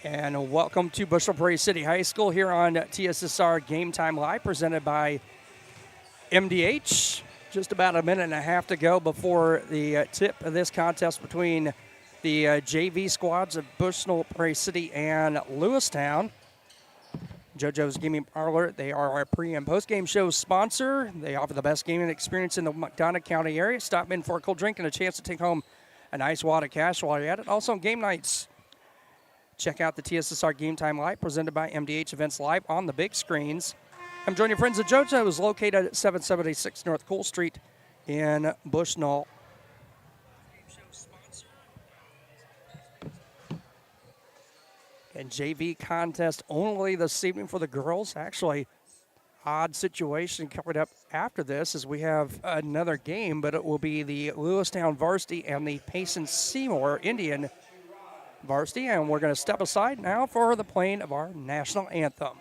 And welcome to Bushnell-Prairie City High School here on TSSR Game Time Live, presented by MDH. Just about a minute and a half to go before the tip of this contest between the JV squads of Bushnell-Prairie City and Lewistown. JoJo's Gaming Parlor, they are our pre- and post-game show sponsor. They offer the best gaming experience in the McDonough County area. Stop in for a cold drink and a chance to take home a nice wad of cash while you're at it. Also on game nights, check out the TSSR Game Time Live, presented by MDH Events Live on the big screens. Come join your friends at JoJo's, located at 776 North Cole Street in Bushnell. And JV contest only this evening for the girls. Actually, odd situation coming up after this as we have another game, but it will be the Lewistown varsity and the Payson-Seymour Indian varsity. And we're going to step aside now for the playing of our national anthem.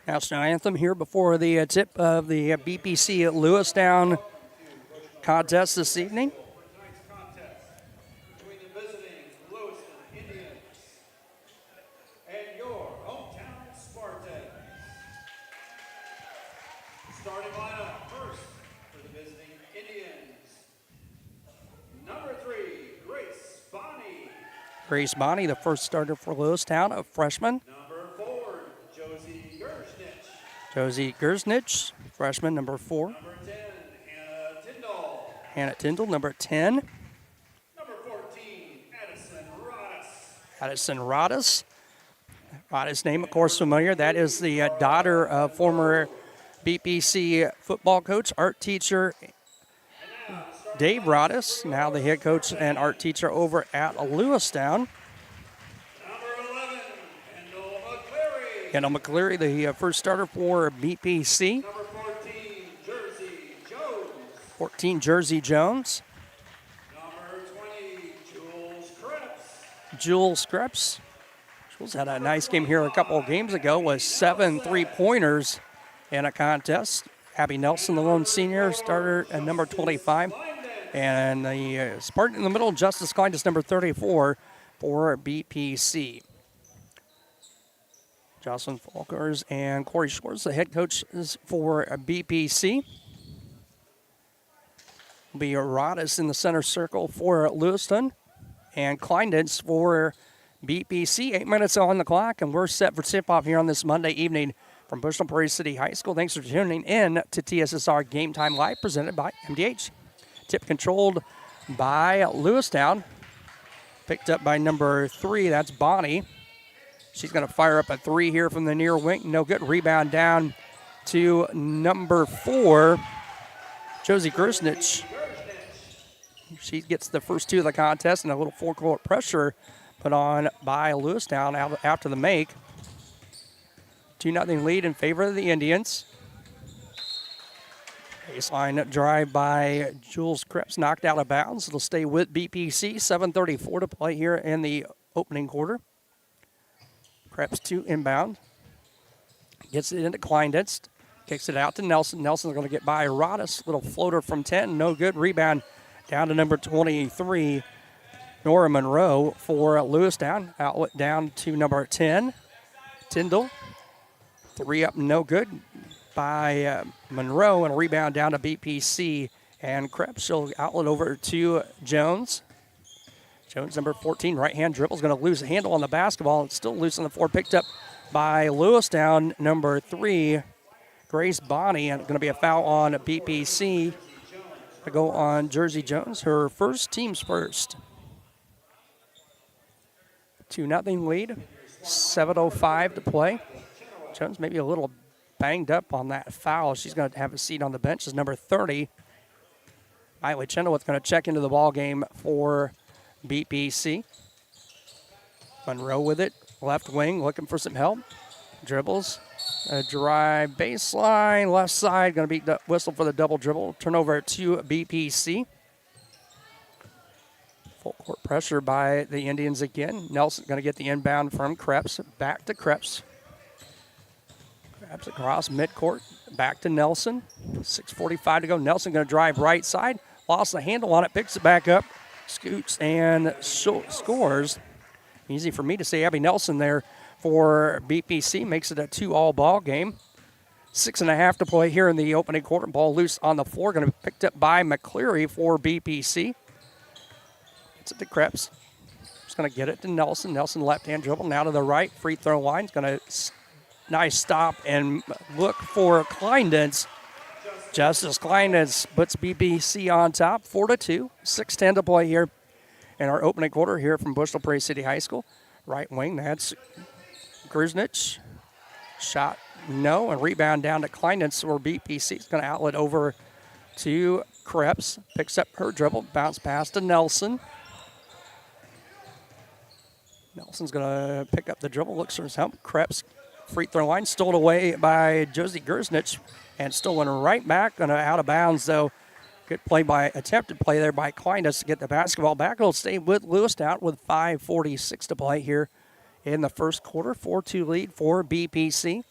National anthem here before the tip of the BPC at Lewistown contest this evening. Tonight's contest between the visiting Lewistown Indians and your hometown Spartans. Starting lineup first for the visiting Indians. Number 3, Grace Bonney. Grace Bonney, the first starter for Lewistown, a freshman. Number 4, Josie Gershnich. Josie Gersnich, freshman, number 4. Number 10, Hannah Tyndall. Hannah Tyndall, number 10. Number 14, Addison Rodas. Addison Rodas. Rodas' name, of course, familiar. That is the daughter of former BPC football coach, art teacher Dave Rodas, now the head coach and art teacher over at Lewistown. Number 11, Kendall McCleary. Kendall McCleary, the first starter for BPC. Number 14, Jersey Jones. 14, Jersey Jones. Number 20, Jules Krebs. Jules Krebs. Jules had a nice game here a couple of games ago with 7 3-pointers in a contest. Abby Nelson, the lone senior, starter at number 25. And the Spartan in the middle, Justice Klein, is number 34 for BPC. Jocelyn Falkers and Corey Schwartz, the head coaches for BPC. Will be Rodas in the center circle for Lewiston. And Kleindens for BPC. 8 minutes on the clock, and we're set for tip-off here on this Monday evening from Bushnell-Prairie City High School. Thanks for tuning in to TSSR Game Time Live, presented by MDH. Tip controlled by Lewistown. Picked up by number 3, that's Bonnie. She's going to fire up a 3 here from the near wing. No good. Rebound down to number 4, Josie Gersnich. She gets the first 2 of the contest, and a little four-court pressure put on by Lewistown out after the make. 2-0 lead in favor of the Indians. Baseline drive by Jules Krebs, knocked out of bounds. It'll stay with BPC. 7:34 to play here in the opening quarter. Krebs to inbound. Gets it into Kleinditz. Kicks it out to Nelson. Nelson's going to get by Rodas. Little floater from 10. No good. Rebound down to number 23, Nora Monroe for Lewistown. Outlet down to number 10, Tyndall. Three up, no good by Monroe, and a rebound down to BPC. And Krebs, she'll outlet over to Jones. Jones, number 14, right-hand dribble, is going to lose the handle on the basketball. It's still loose on the floor, picked up by Lewistown, number 3, Grace Bonney. And it's going to be a foul on BPC to go on Jersey Jones, her first, team's first. 2-0 lead, 7:05 to play. Jones maybe a little banged up on that foul. She's going to have a seat on the bench as number 30. Miley Chenoweth's going to check into the ball game for BPC. Monroe with it, left wing, looking for some help. Dribbles, a drive baseline, left side, going to be the whistle for the double dribble. Turnover to BPC. Full court pressure by the Indians again. Nelson going to get the inbound from Krebs. Back to Krebs. Krebs across midcourt. Back to Nelson. 6:45 to go. Nelson going to drive right side. Lost the handle on it. Picks it back up. Scoots and scores. Easy for me to say. Abby Nelson there for BPC. Makes it a 2-all ball game. 6.5 to play here in the opening quarter. Ball loose on the floor. Going to be picked up by McCleary for BPC. It's it to Krebs. Just going to get it to Nelson. Nelson left-hand dribble. Now to the right. Free throw line. It's going to nice stop and look for Kleindenz. Justice Kleindenz puts BPC on top. 4-2. 6:10 to play here in our opening quarter here from Bushnell-Prairie City High School. Right wing. That's Grznich. Shot no. And rebound down to Kleindenz for BPC. It's going to outlet over to Krebs. Picks up her dribble. Bounce pass to Nelson. Nelson's going to pick up the dribble. Looks for his help. Krebs. Free throw line stolen away by Josie Grznich and stolen right back and out of bounds, though. Good play attempted play there by Kleindenz to get the basketball back. It'll stay with Lewistown with 5:46 to play here in the first quarter. 4-2 lead for BPC.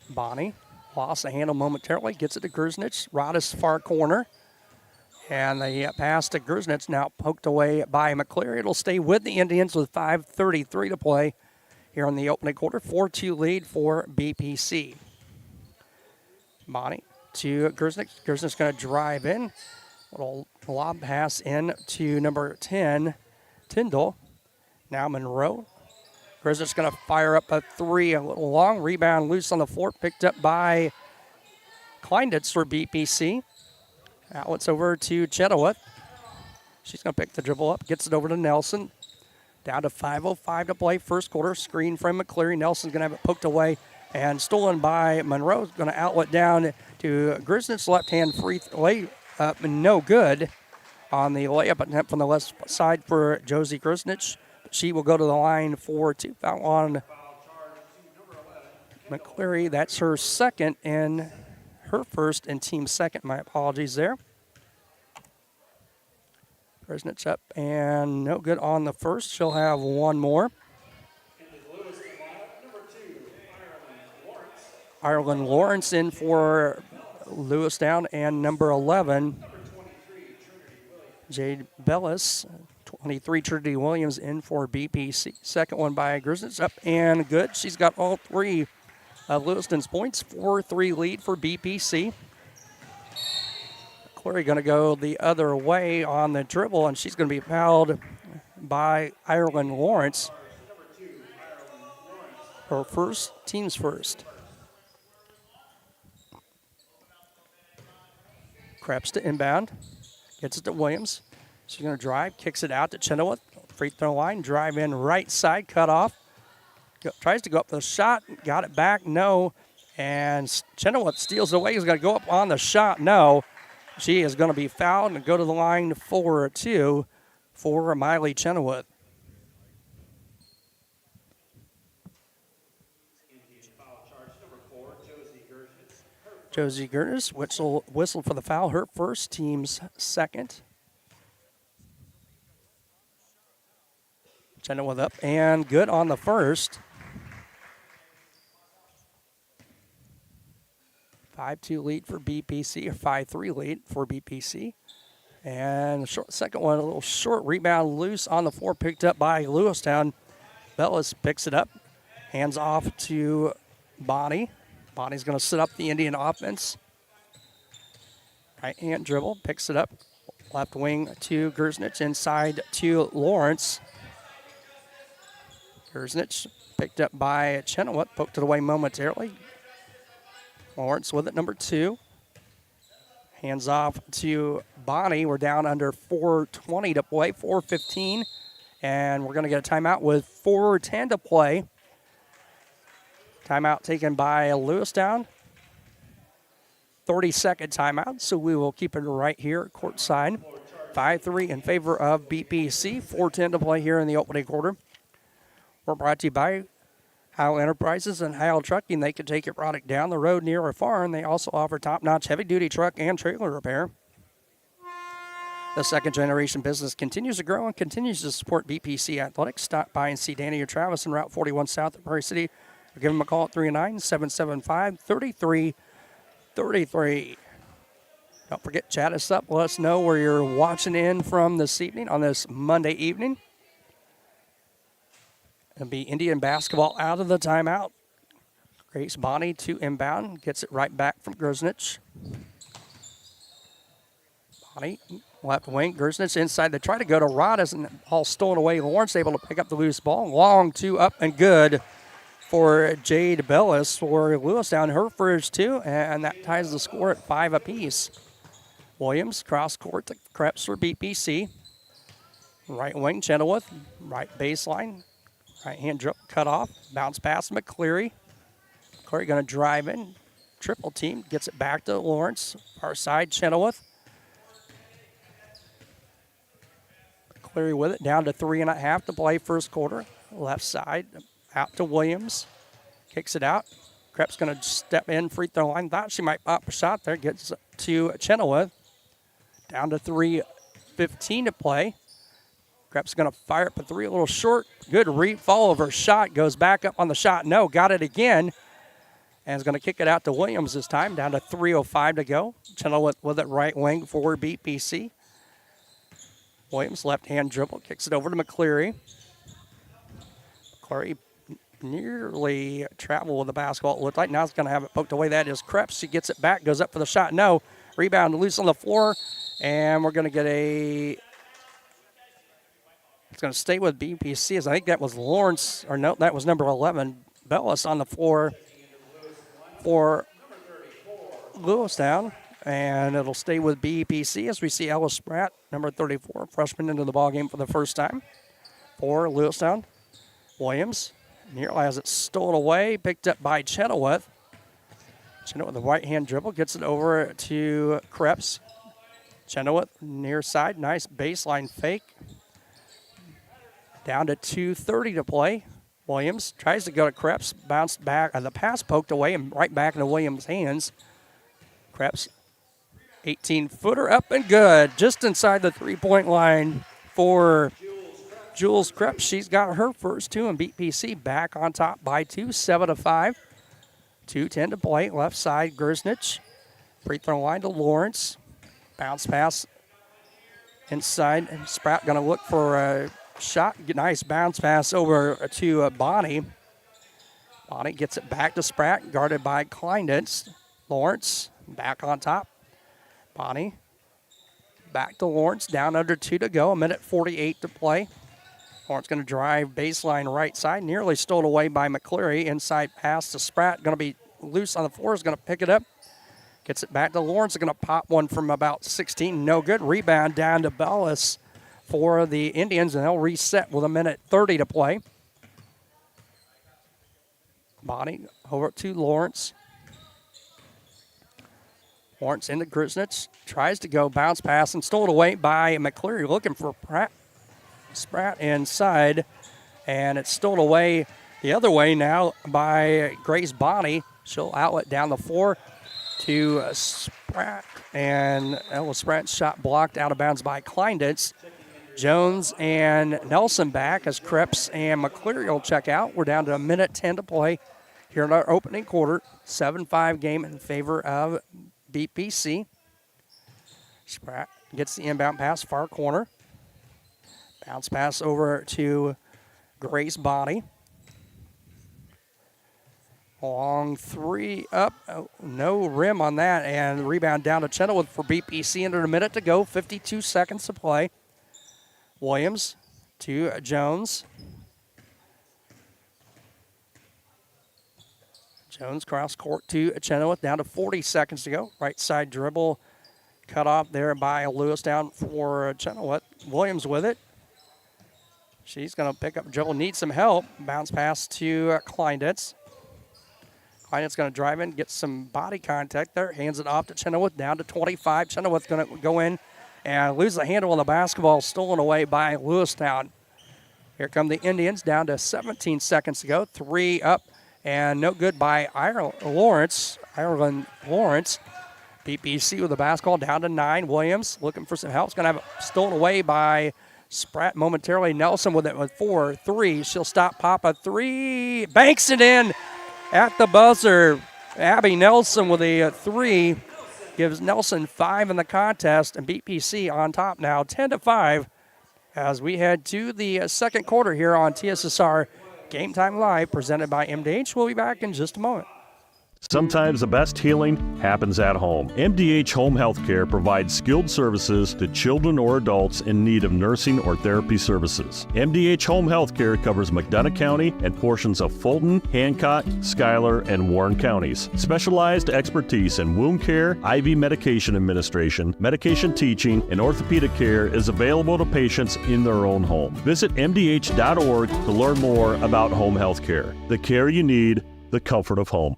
Bonnie lost the handle momentarily, gets it to Grznich. Rodis far corner. And the pass to Grznich now poked away by McCleary. It'll stay with the Indians with 5:33 to play here in the opening quarter. 4-2 lead for BPC. Bonnie to Grznich. Grznich going to drive in. Little lob pass in to number 10, Tyndall. Now Monroe. Grznich going to fire up a three. A little long rebound loose on the floor. Picked up by Kleindenz for BPC. Outlets over to Chenoweth. She's going to pick the dribble up. Gets it over to Nelson. Down to 5:05 to play. First quarter. Screen from McCleary. Nelson's going to have it poked away and stolen by Monroe. Going to outlet down to Grznich. Left-hand free lay up. No good on the layup attempt from the left side for Josie Grznich. She will go to the line for 2. Foul on McCleary. That's her second and her first and team second. My apologies there. Grznich up and no good on the first. She'll have one more. Ireland Lawrence in for Lewistown, and number 11, Jade Bellis. 23, Trinity Williams in for BPC. Second one by Grznich up and good. She's got all three of Lewistown's points. 4-3 lead for BPC. Clary going to go the other way on the dribble, and she's going to be fouled by Ireland Lawrence. Her first, team's first. Krebs to inbound. Gets it to Williams. She's going to drive, kicks it out to Chenoweth. Free throw line, drive in right side, cut off. Tries to go up for the shot, got it back, no. And Chenoweth steals it away. He's going to go up on the shot, no. She is going to be fouled and go to the line for 2 for Miley Chenoweth. Josie Gertis whistle for the foul, her first, team's second. Chenoweth up and good on the first. 5-2 lead for BPC, or 5-3 lead for BPC. And the second one, a little short rebound loose on the floor, picked up by Lewistown. Bellis picks it up. Hands off to Bonnie. Bonnie's going to set up the Indian offense. Right hand dribble, picks it up. Left wing to Gerznich, inside to Lawrence. Gerznich picked up by Chenoweth, poked it away momentarily. Lawrence with it, number 2. Hands off to Bonnie. We're down under 4:20 to play, 4:15. And we're going to get a timeout with 4:10 to play. Timeout taken by Lewistown. 30-second timeout, so we will keep it right here courtside. 5-3 in favor of BPC. 4:10 to play here in the opening quarter. We're brought to you by Heil Enterprises and Heil Trucking. They can take your product down the road, near or far, and they also offer top-notch heavy-duty truck and trailer repair. The second-generation business continues to grow and continues to support BPC Athletics. Stop by and see Danny or Travis in Route 41 south of Prairie City. Or give them a call at 309-775-3333. Don't forget, chat us up. Let us know where you're watching in from this evening on this Monday evening. It'll be Indian basketball out of the timeout. Grace Bonnie to inbound. Gets it right back from Gerznich. Bonnie, left wing. Gerznich inside. They try to go to Rod, and all stolen away. Lawrence able to pick up the loose ball. Long two up and good for Jade Bellis for Lewistown. Her first 2, and that ties the score at 5 apiece. Williams cross court to Krebs for BPC. Right wing, Chenoweth. Right baseline. Right hand dribble, cut off. Bounce pass, McCleary. McCleary going to drive in. Triple team, gets it back to Lawrence. Far side, Chenoweth. McCleary with it, down to 3.5 to play first quarter. Left side, out to Williams. Kicks it out. Krebs going to step in, free throw line. Thought she might pop a shot there. Gets to Chenoweth. Down to 3:15 to play. Krebs going to fire up a 3, a little short. Good follow of her shot. Goes back up on the shot. No, got it again. And is going to kick it out to Williams this time. Down to 3:05 to go. Chenoweth with it right wing for BPC. Williams left hand dribble. Kicks it over to McCleary. McCleary nearly traveled with the basketball. It looked like now it's going to have it poked away. That is Krebs. She gets it back. Goes up for the shot. No. Rebound loose on the floor. And we're going to get a... It's going to stay with BPC. As I think that was Lawrence, or no, that was number 11, Bellis on the floor for Lewistown. And it'll stay with BPC as we see Ellis Spratt, number 34, freshman, into the ballgame for the first time for Lewistown. Williams nearly has it stolen away, picked up by Chenoweth. Chenoweth with the right hand dribble, gets it over to Krebs. Chenoweth near side, nice baseline fake. Down to 2:30 to play. Williams tries to go to Krebs, bounced back, the pass poked away and right back into Williams' hands. Krebs, 18-footer up and good, just inside the three-point line for Jules Krebs. She's got her first 2, and BPC back on top by 2, 7-5. 2:10 to play. Left side, Gerznich. Free throw line to Lawrence. Bounce pass inside, and Spratt going to look for a shot. Nice bounce pass over to Bonnie. Bonnie gets it back to Spratt, guarded by Kleinditz. Lawrence back on top. Bonnie back to Lawrence, down under 2 to go, 1:48 to play. Lawrence going to drive baseline right side, nearly stolen away by McCleary. Inside pass to Spratt, going to be loose on the floor, is going to pick it up. Gets it back to Lawrence, going to pop one from about 16, no good. Rebound down to Bellis for the Indians, and they'll reset with 1:30 to play. Bonnie over to Lawrence. Lawrence into Gerznich, tries to go, bounce pass, and stolen away by McCleary, looking for Spratt inside, and it's stolen away the other way now by Grace Bonnie. She'll outlet down the floor to Spratt, and Ellis Spratt's shot blocked out of bounds by Kleinditz. Jones and Nelson back as Krebs and McCleary will check out. We're down to 1:10 to play here in our opening quarter. 7-5 game in favor of BPC. Spratt gets the inbound pass, far corner. Bounce pass over to Grace Bonnie. Long three up. Oh, no rim on that. And rebound down to Chenoweth for BPC. Under a minute to go. 52 seconds to play. Williams to Jones. Jones cross court to Chenoweth. Down to 40 seconds to go. Right side dribble. Cut off there by Lewistown for Chenoweth. Williams with it. She's going to pick up dribble. Needs some help. Bounce pass to Kleinditz. Kleinditz going to drive in, get some body contact there. Hands it off to Chenoweth. Down to 25. Chenoweth going to go in and lose the handle on the basketball. Stolen away by Lewistown. Here come the Indians. Down to 17 seconds to go. Three up and no good by Ireland Lawrence. BPC with the basketball down to 9. Williams looking for some help. It's going to have it stolen away by Spratt momentarily. Nelson with it with 4-3. She'll stop Papa. 3. Banks it in at the buzzer. Abby Nelson with a 3. Gives Nelson 5 in the contest. And BPC on top now 10-5 as we head to the second quarter here on TSSR Game Time Live presented by MDH. We'll be back in just a moment. Sometimes the best healing happens at home. MDH Home Healthcare provides skilled services to children or adults in need of nursing or therapy services. MDH Home Healthcare covers McDonough County and portions of Fulton, Hancock, Schuyler, and Warren counties. Specialized expertise in wound care, IV medication administration, medication teaching, and orthopedic care is available to patients in their own home. Visit MDH.org to learn more about home healthcare. The care you need, the comfort of home.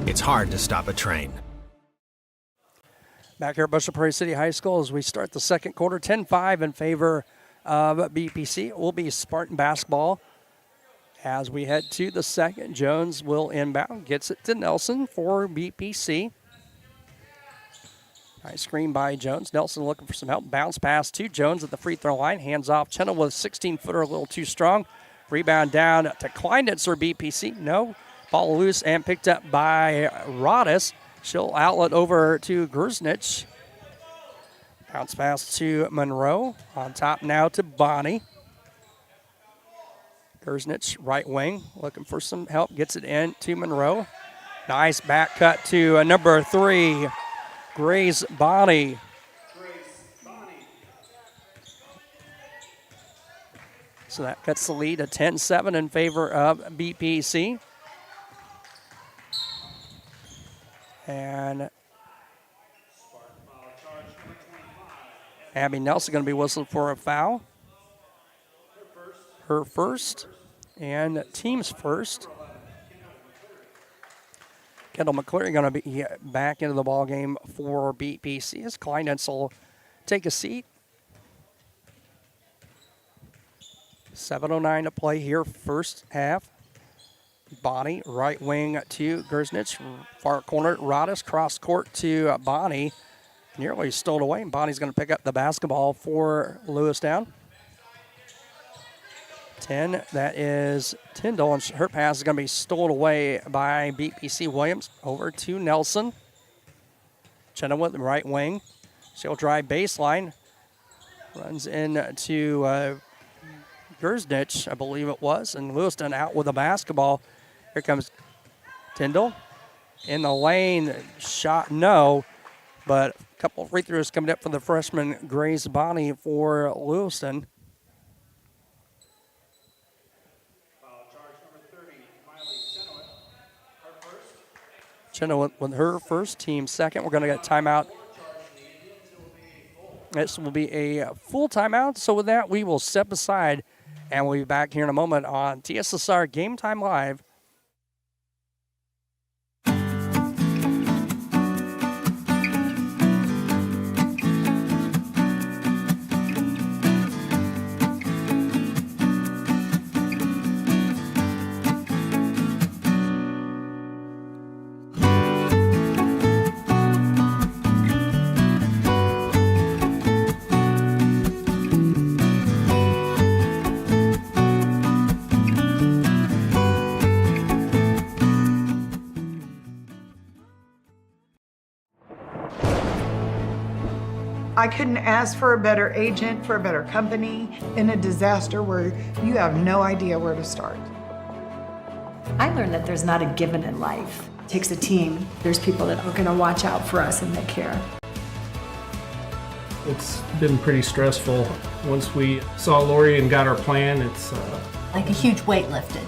It's hard to stop a train. Back here at Bushnell-Prairie City High School as we start the second quarter, 10-5 in favor of BPC. It will be Spartan basketball as we head to the second. Jones will inbound, gets it to Nelson for BPC. Nice screen by Jones. Nelson looking for some help. Bounce pass to Jones at the free throw line. Hands off. Chenoweth, 16-footer, a little too strong. Rebound down to Kleinditz for BPC. No. Ball loose and picked up by Rodis. She'll outlet over to Grznich. Bounce pass to Monroe. On top now to Bonnie. Grznich, right wing, looking for some help. Gets it in to Monroe. Nice back cut to number 3, Grace Bonnie. So that cuts the lead to 10-7 in favor of BPC. And Abby Nelson going to be whistled for a foul. Her first and team's first. Kendall McCleary going to be back into the ball game for BPC as Kleinditz will take a seat. 7:09 to play here, first half. Bonnie, right wing to Grznich. Far corner, Rodis, cross court to Bonnie. Nearly stolen away, and Bonnie's going to pick up the basketball for Lewistown. 10, that is Tyndall, and her pass is going to be stolen away by BPC Williams. Over to Nelson. Chenoweth, right wing. She'll drive baseline. Runs into Grznich, I believe it was, and Lewistown out with the basketball. Here comes Tyndall. In the lane, shot no, but a couple of free throws coming up for the freshman Grace Bonnie for Lewistown. Foul charge number 30, Miley Chenoweth. Chenoweth with her first, team second. We're going to get timeout. This will be a full timeout. So with that, we will step aside, and we'll be back here in a moment on TSSR Game Time Live. I couldn't ask for a better agent, for a better company in a disaster where you have no idea where to start. I learned that there's not a given in life. It takes a team. There's people that are going to watch out for us and they care. It's been pretty stressful. Once we saw Lori and got our plan, it's like a huge weight lifted.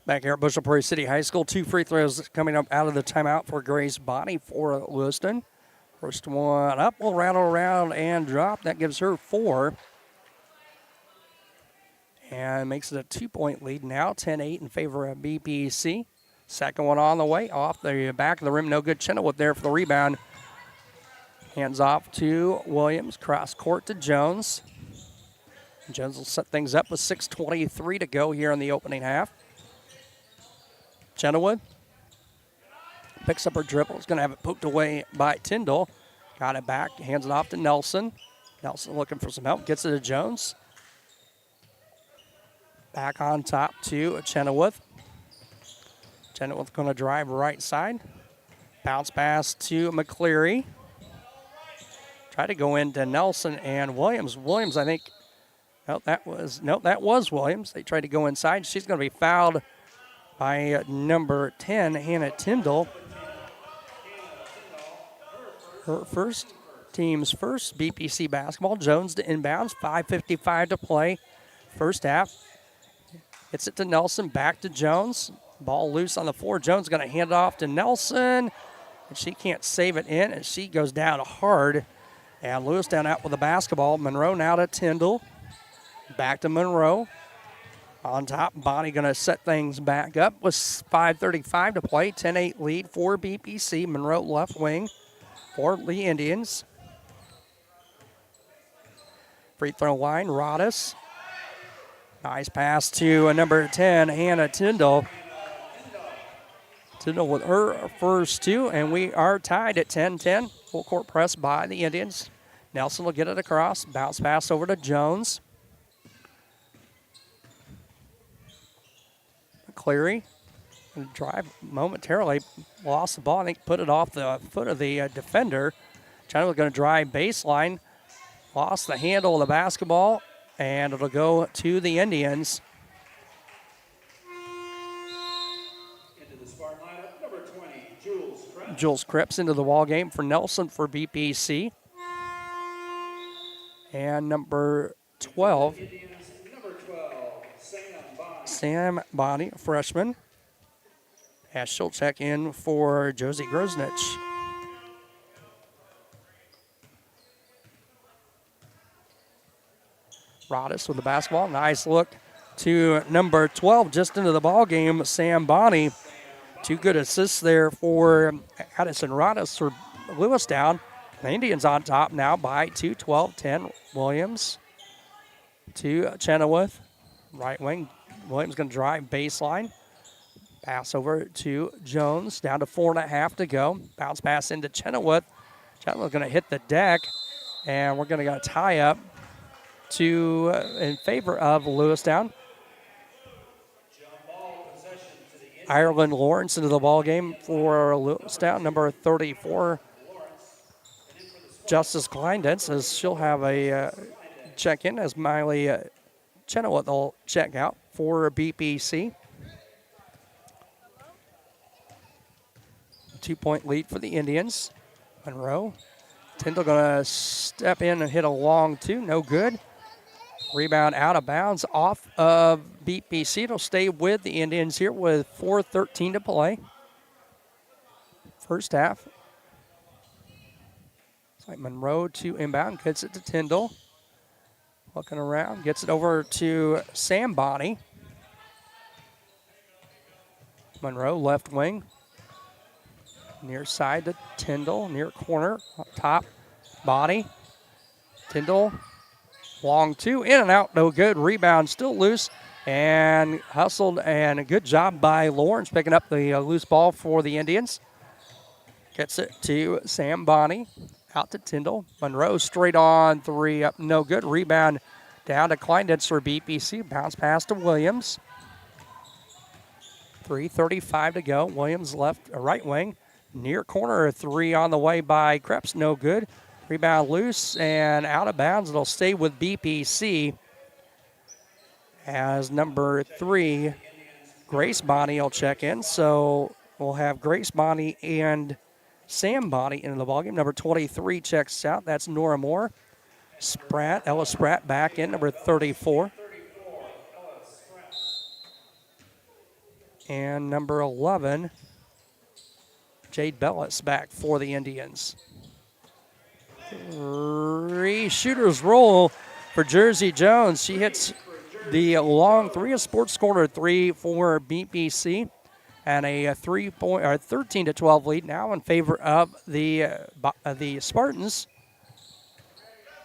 Back here at Bushnell-Prairie City High School, 2 free throws coming up out of the timeout for Grace Bonnie for Lewiston. First one up, will rattle around and drop. That gives her 4. And makes it a 2-point lead now, 10-8 in favor of BPC. Second one on the way, off the back of the rim. No good. Chenoweth there for the rebound. Hands off to Williams, cross court to Jones. Jones will set things up with 6:23 to go here in the opening half. Chenoweth picks up her dribble. Is going to have it poked away by Tyndall. Got it back. Hands it off to Nelson. Nelson looking for some help. Gets it to Jones. Back on top to Chenoweth. Chenoweth going to drive right side. Bounce pass to McCleary. Try to go into Nelson and Williams. Williams, I think. That was Williams. They tried to go inside. She's going to be fouled by number 10, Hannah Tyndall. Her team's first BPC basketball. Jones to inbounds, 5:55 to play. First half. Hits it to Nelson, back to Jones. Ball loose on the floor. Jones going to hand it off to Nelson. And she can't save it in, and she goes down hard. And Lewistown out with the basketball. Monroe now to Tyndall. Back to Monroe. On top, Bonnie going to set things back up with 5:35 to play. 10-8 lead for BPC. Monroe left wing for the Indians. Free throw line, Rodis. Nice pass to number 10, Hannah Tyndall. Tyndall with her first 2, and we are tied at 10-10. Full court press by the Indians. Nelson will get it across. Bounce pass over to Jones. McCleary drive momentarily. Lost the ball. I think put it off the foot of the defender. China going to drive baseline. Lost the handle of the basketball, and it'll go to the Indians. Into the Spartan lineup, number 20, Jules Cripps into the ball game for Nelson for BPC. And number 12, Sam Bonnie, freshman. As she'll check in for Josie Grosnich. Rodis with the basketball. Nice look to number 12, just into the ball game, Sam Bonnie. 2 good assists there for Addison Rodis for Lewistown. The Indians on top now by 2, 12-10. Williams to Chenoweth. Right wing. Williams going to drive baseline. Pass over to Jones. Down to 4.5 to go. Bounce pass into Chenoweth. Chenoweth going to hit the deck. And we're going to get a tie up in favor of Lewistown. Ireland Lawrence into the ball game for Lewistown, number 34. Justice Kleindens, as she'll have a check-in as Miley Chenoweth will check out for BPC. 2-point lead for the Indians. Monroe. Tyndall going to step in and hit a long 2. No good. Rebound out of bounds off of BPC. It'll stay with the Indians here with 4:13 to play. First half. It's like Monroe to inbound. Gets it to Tyndall. Looking around. Gets it over to Sam Bonnie. Monroe left wing. Near side to Tyndall. Near corner. Up top. Bonnie. Tyndall. Long 2, in and out, no good. Rebound still loose and hustled, and a good job by Lawrence picking up the loose ball for the Indians. Gets it to Sam Bonnie, out to Tyndall. Monroe straight on 3, up, no good. Rebound down to Kleinditz for BPC. Bounce pass to Williams. 3:35 to go. Williams right wing. Near corner, a three on the way by Krebs. No good. Rebound loose and out of bounds. It'll stay with BPC as number 3, Grace Bonnie will check in. So we'll have Grace Bonnie and Sam Bonnie into the ballgame. Number 23 checks out. That's Nora Moore. Ella Spratt back in, number 34. And number 11, Jade Bellis back for the Indians. 3 shooters roll for Jersey Jones. She hits the long 3, a sports corner 3 for BPC, and a 13 to 12 lead now in favor of the Spartans.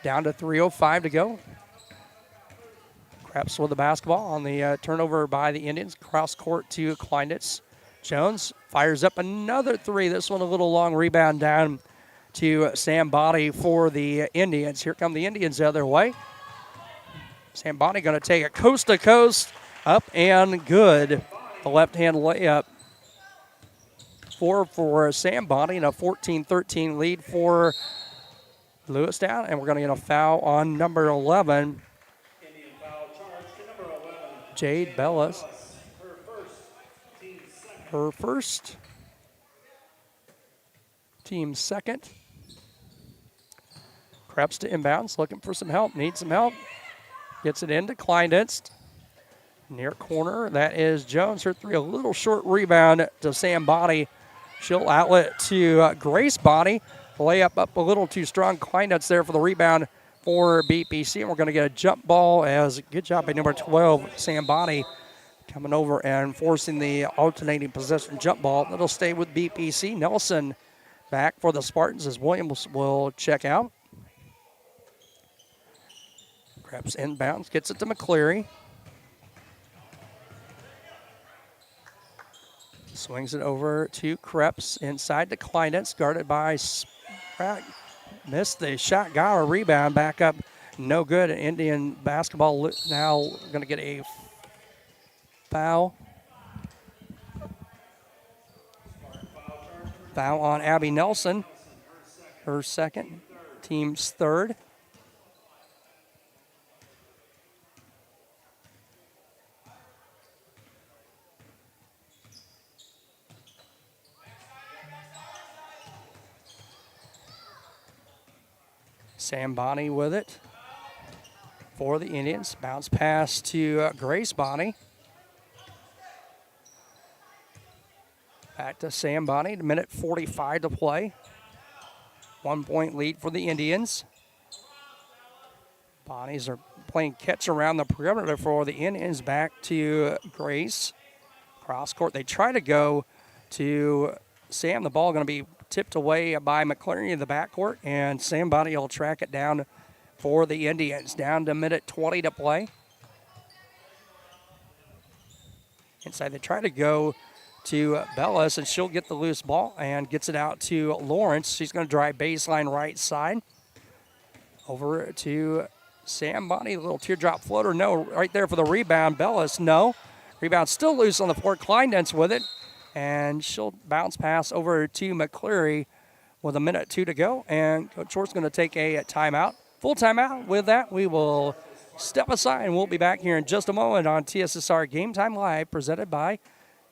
Down to 3:05 to go. Krebs with the basketball on the turnover by the Indians. Cross court to Kleinitz. Jones fires up another 3. This one a little long rebound down to Sam Bonnie for the Indians. Here come the Indians the other way. Sam Bonnie going to take it coast to coast, up and good. The left-hand layup for Sam Bonnie, and a 14-13 lead for Lewistown. And we're going to get a foul on number 11, Indian foul charge to number 11. Jade Bellis. Her first, Team second. Krebs to inbounds, looking for some help, needs some help. Gets it into Kleinitz. Near corner, that is Jones. Her 3, a little short rebound to Sam Bonnie. She'll outlet to Grace Bonnie. Layup up a little too strong. Kleinitz there for the rebound for BPC. And we're going to get a jump ball as good job by number 12, Sam Bonnie, coming over and forcing the alternating possession jump ball. That'll stay with BPC. Nelson back for the Spartans as Williams will check out. Krebs inbounds, gets it to McCleary. Swings it over to Krebs inside to Kleinitz, guarded by Spratt. Missed the shot, got a rebound, back up, no good. Indian basketball now going to get a foul. Foul on Abby Nelson, her second, team's third. Sam Bonnie with it for the Indians. Bounce pass to Grace Bonnie. Back to Sam Bonnie, a minute 45 to play. 1-point lead for the Indians. Bonnies are playing catch around the perimeter for the Indians. Back to Grace. Cross court, they try to go to Sam. The ball going to be tipped away by McCleary in the backcourt, and Sam Bonnie will track it down for the Indians. Down to minute 20 to play. Inside, they try to go to Bellis, and she'll get the loose ball and gets it out to Lawrence. She's going to drive baseline right side. Over to Sam Bonnie, a little teardrop floater. No, right there for the rebound. Bellis, no. Rebound still loose on the floor. Kleinitz with it. And she'll bounce pass over to McCleary with a minute 2 to go. And Coach Short's going to take a timeout. Full timeout. With that, we will step aside, and we'll be back here in just a moment on TSSR Game Time Live, presented by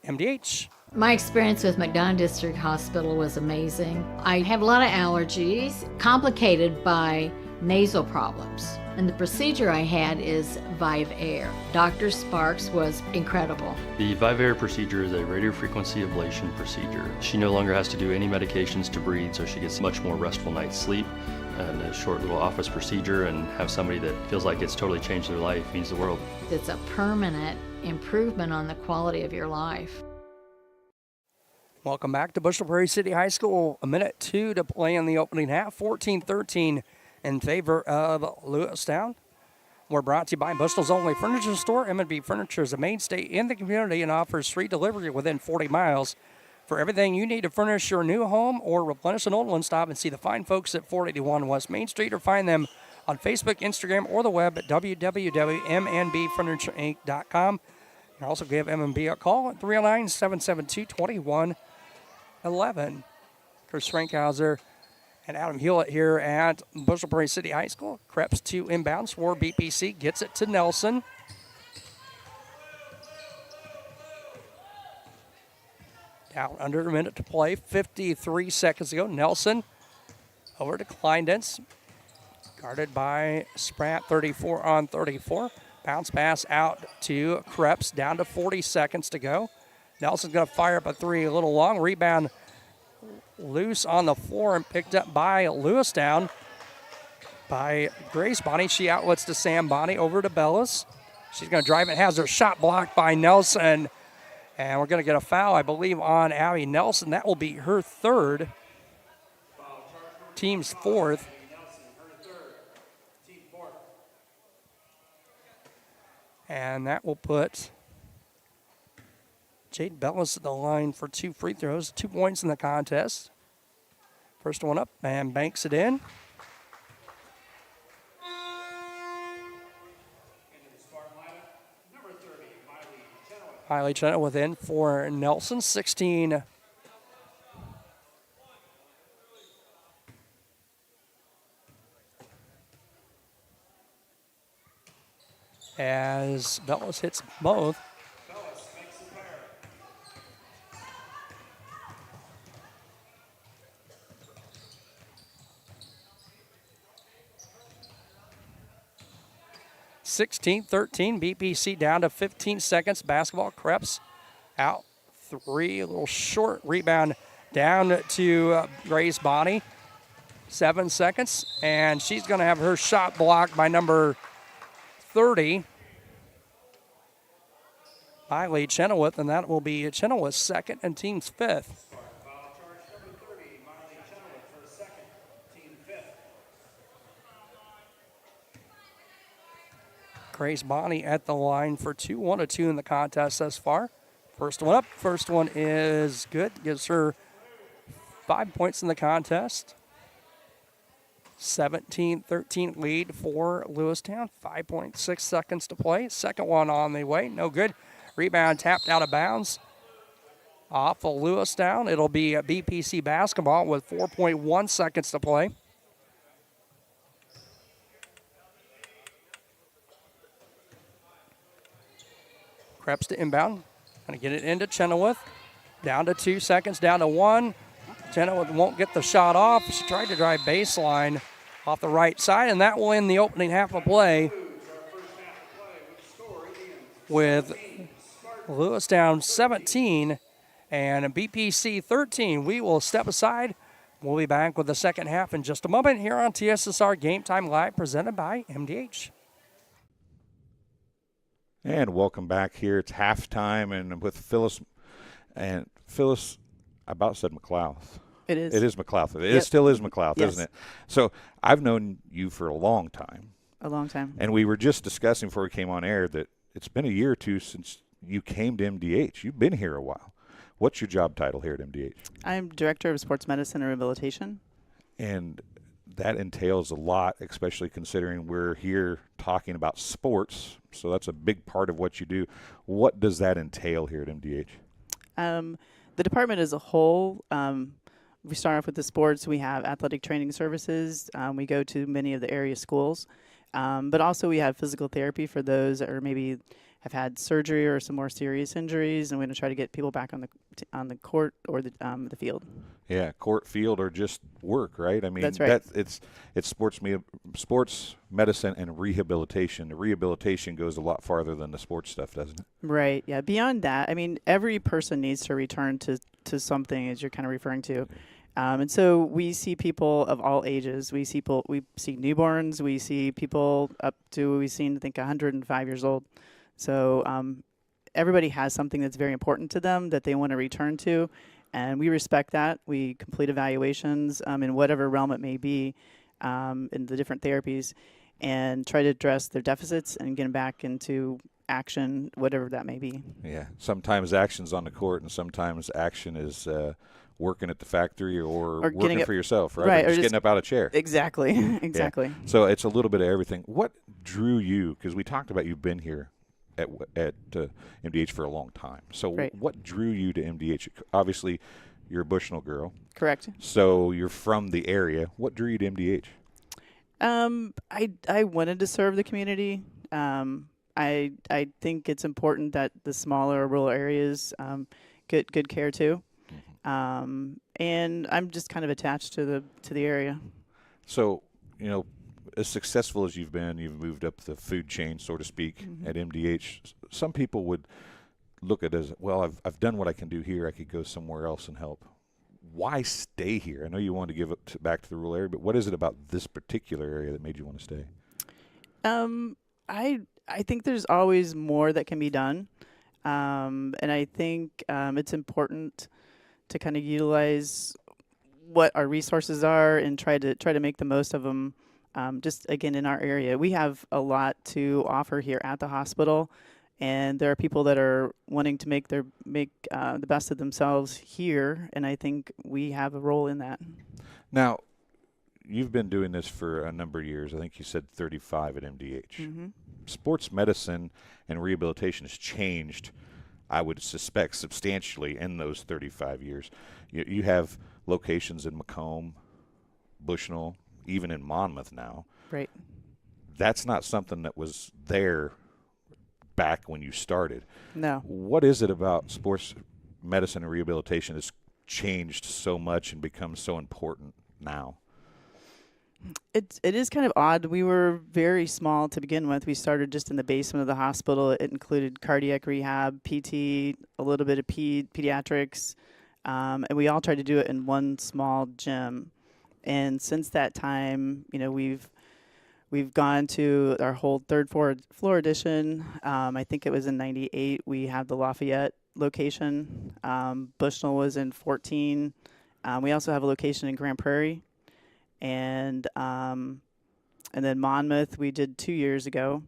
MDH. My experience with McDonough District Hospital was amazing. I have a lot of allergies, complicated by nasal problems. And the procedure I had is Vive Air. Dr. Sparks was incredible. The Vive Air procedure is a radiofrequency ablation procedure. She no longer has to do any medications to breathe, so she gets much more restful night's sleep. And a short little office procedure, and have somebody that feels like it's totally changed their life means the world. It's a permanent improvement on the quality of your life. Welcome back to Bushnell-Prairie City High School. A minute 2 to play in the opening half. 14-13 in favor of Lewistown. We're brought to you by Bushnell's only furniture store. M&B Furniture is a mainstay in the community and offers free delivery within 40 miles. For everything you need to furnish your new home or replenish an old one, stop and see the fine folks at 481 West Main Street, or find them on Facebook, Instagram, or the web at www.mnbfurniturinc.com. You also give M&B a call at 309-772-2111. Chris Frankhauser and Adam Hulett here at Bushnell-Prairie City High School. Krebs to inbounds for BPC. Gets it to Nelson. Down under a minute to play. 53 seconds to go. Nelson over to Kleindens. Guarded by Spratt, 34 on 34. Bounce pass out to Krebs. Down to 40 seconds to go. Nelson's going to fire up a three a little long. Rebound loose on the floor and picked up by Lewistown. By Grace Bonnie. She outlets to Sam Bonnie over to Bellis. She's going to drive it. Has her shot blocked by Nelson. And we're going to get a foul, I believe, on Abby Nelson. That will be her third. Team's fourth. And that will put Jade Bellis at the line for 2 free throws. 2 points in the contest. First one up and banks it in. Miley Chenoweth within for Nelson, 16. As Bellis hits both. (16-13), BPC down to 15 seconds. Basketball. Krebs out 3, a little short. Rebound down to Grace Bonnie. 7 seconds, and she's going to have her shot blocked by number 30 by Lee Chenoweth, and that will be Chenoweth's second and team's fifth. Grace Bonnie at the line for 2, 1 of 2 in the contest thus far. First one up, first one is good. Gives her 5 points in the contest. 17-13 lead for Lewistown. 5.6 seconds to play. Second one on the way. No good. Rebound tapped out of bounds. Off of Lewistown. It'll be a BPC basketball with 4.1 seconds to play. Krebs to inbound. Going to get it into Chenoweth. Down to 2 seconds, down to 1. Chenoweth won't get the shot off. She tried to drive baseline off the right side, and that will end the opening half of play with Lewistown 17 and BPC 13. We will step aside. We'll be back with the second half in just a moment here on TSSR Game Time Live, presented by MDH. And welcome back here. It's halftime, and with Phyllis, I about said McLouth. It is. It is McLouth. It still is McLouth, yes. Isn't it? So I've known you for a long time. A long time. And we were just discussing before we came on air that it's been a year or two since you came to MDH. You've been here a while. What's your job title here at MDH? I'm Director of Sports Medicine and Rehabilitation. And that entails a lot, especially considering we're here talking about sports. So that's a big part of what you do. What does that entail here at MDH? The department as a whole, we start off with the sports. We have athletic training services. We go to many of the area schools. But also we have physical therapy for those that are maybe have had surgery or some more serious injuries, and we're going to try to get people back on the court or the field. Yeah, court, field, or just work, right? I mean, that's right. It's sports medicine and rehabilitation. The rehabilitation goes a lot farther than the sports stuff, doesn't it? Right. Yeah. Beyond that, I mean, every person needs to return to something, as you're kind of referring to. And so we see people of all ages. We see newborns. We see people up to, we've seen, I think, 105 years old. So everybody has something that's very important to them that they want to return to, and we respect that. We complete evaluations in whatever realm it may be in the different therapies and try to address their deficits and get them back into action, whatever that may be. Yeah, sometimes action's on the court, and sometimes action is working at the factory or working for yourself, right? Or just getting up out of a chair. Exactly, exactly. Yeah. So it's a little bit of everything. What drew you, because we talked about you've been here at MDH for a long time. So Right. what drew you to MDH? Obviously, you're a Bushnell girl. Correct. So you're from the area. What drew you to MDH? I wanted to serve the community. I think it's important that the smaller rural areas get good care too. And I'm just kind of attached to the area. So, as successful as you've been, you've moved up the food chain, so to speak, at MDH. Some people would look at it as, well, I've done what I can do here. I could go somewhere else and help. Why stay here? I know you wanted to give it back to the rural area, but what is it about this particular area that made you want to stay? I think there's always more that can be done, and I think it's important to kind of utilize what our resources are and try to make the most of them. Just again, in our area, we have a lot to offer here at the hospital, and there are people that are wanting to make the best of themselves here, and I think we have a role in that. Now, you've been doing this for a number of years. I think you said 35 at MDH. Sports medicine and rehabilitation has changed, I would suspect, substantially in those 35 years. You have locations in Macomb, Bushnell, even in Monmouth now. Right. That's not something that was there back when you started. No. What is it about sports medicine and rehabilitation that's changed so much and become so important now? It is kind of odd. We were very small to begin with. We started just in the basement of the hospital. It included cardiac rehab, PT, a little bit of pediatrics, and we all tried to do it in one small gym. And since that time, we've gone to our whole third floor addition. I think it was in '98. We had the Lafayette location. Bushnell was in 14. We also have a location in Grand Prairie. And then Monmouth we did 2 years ago.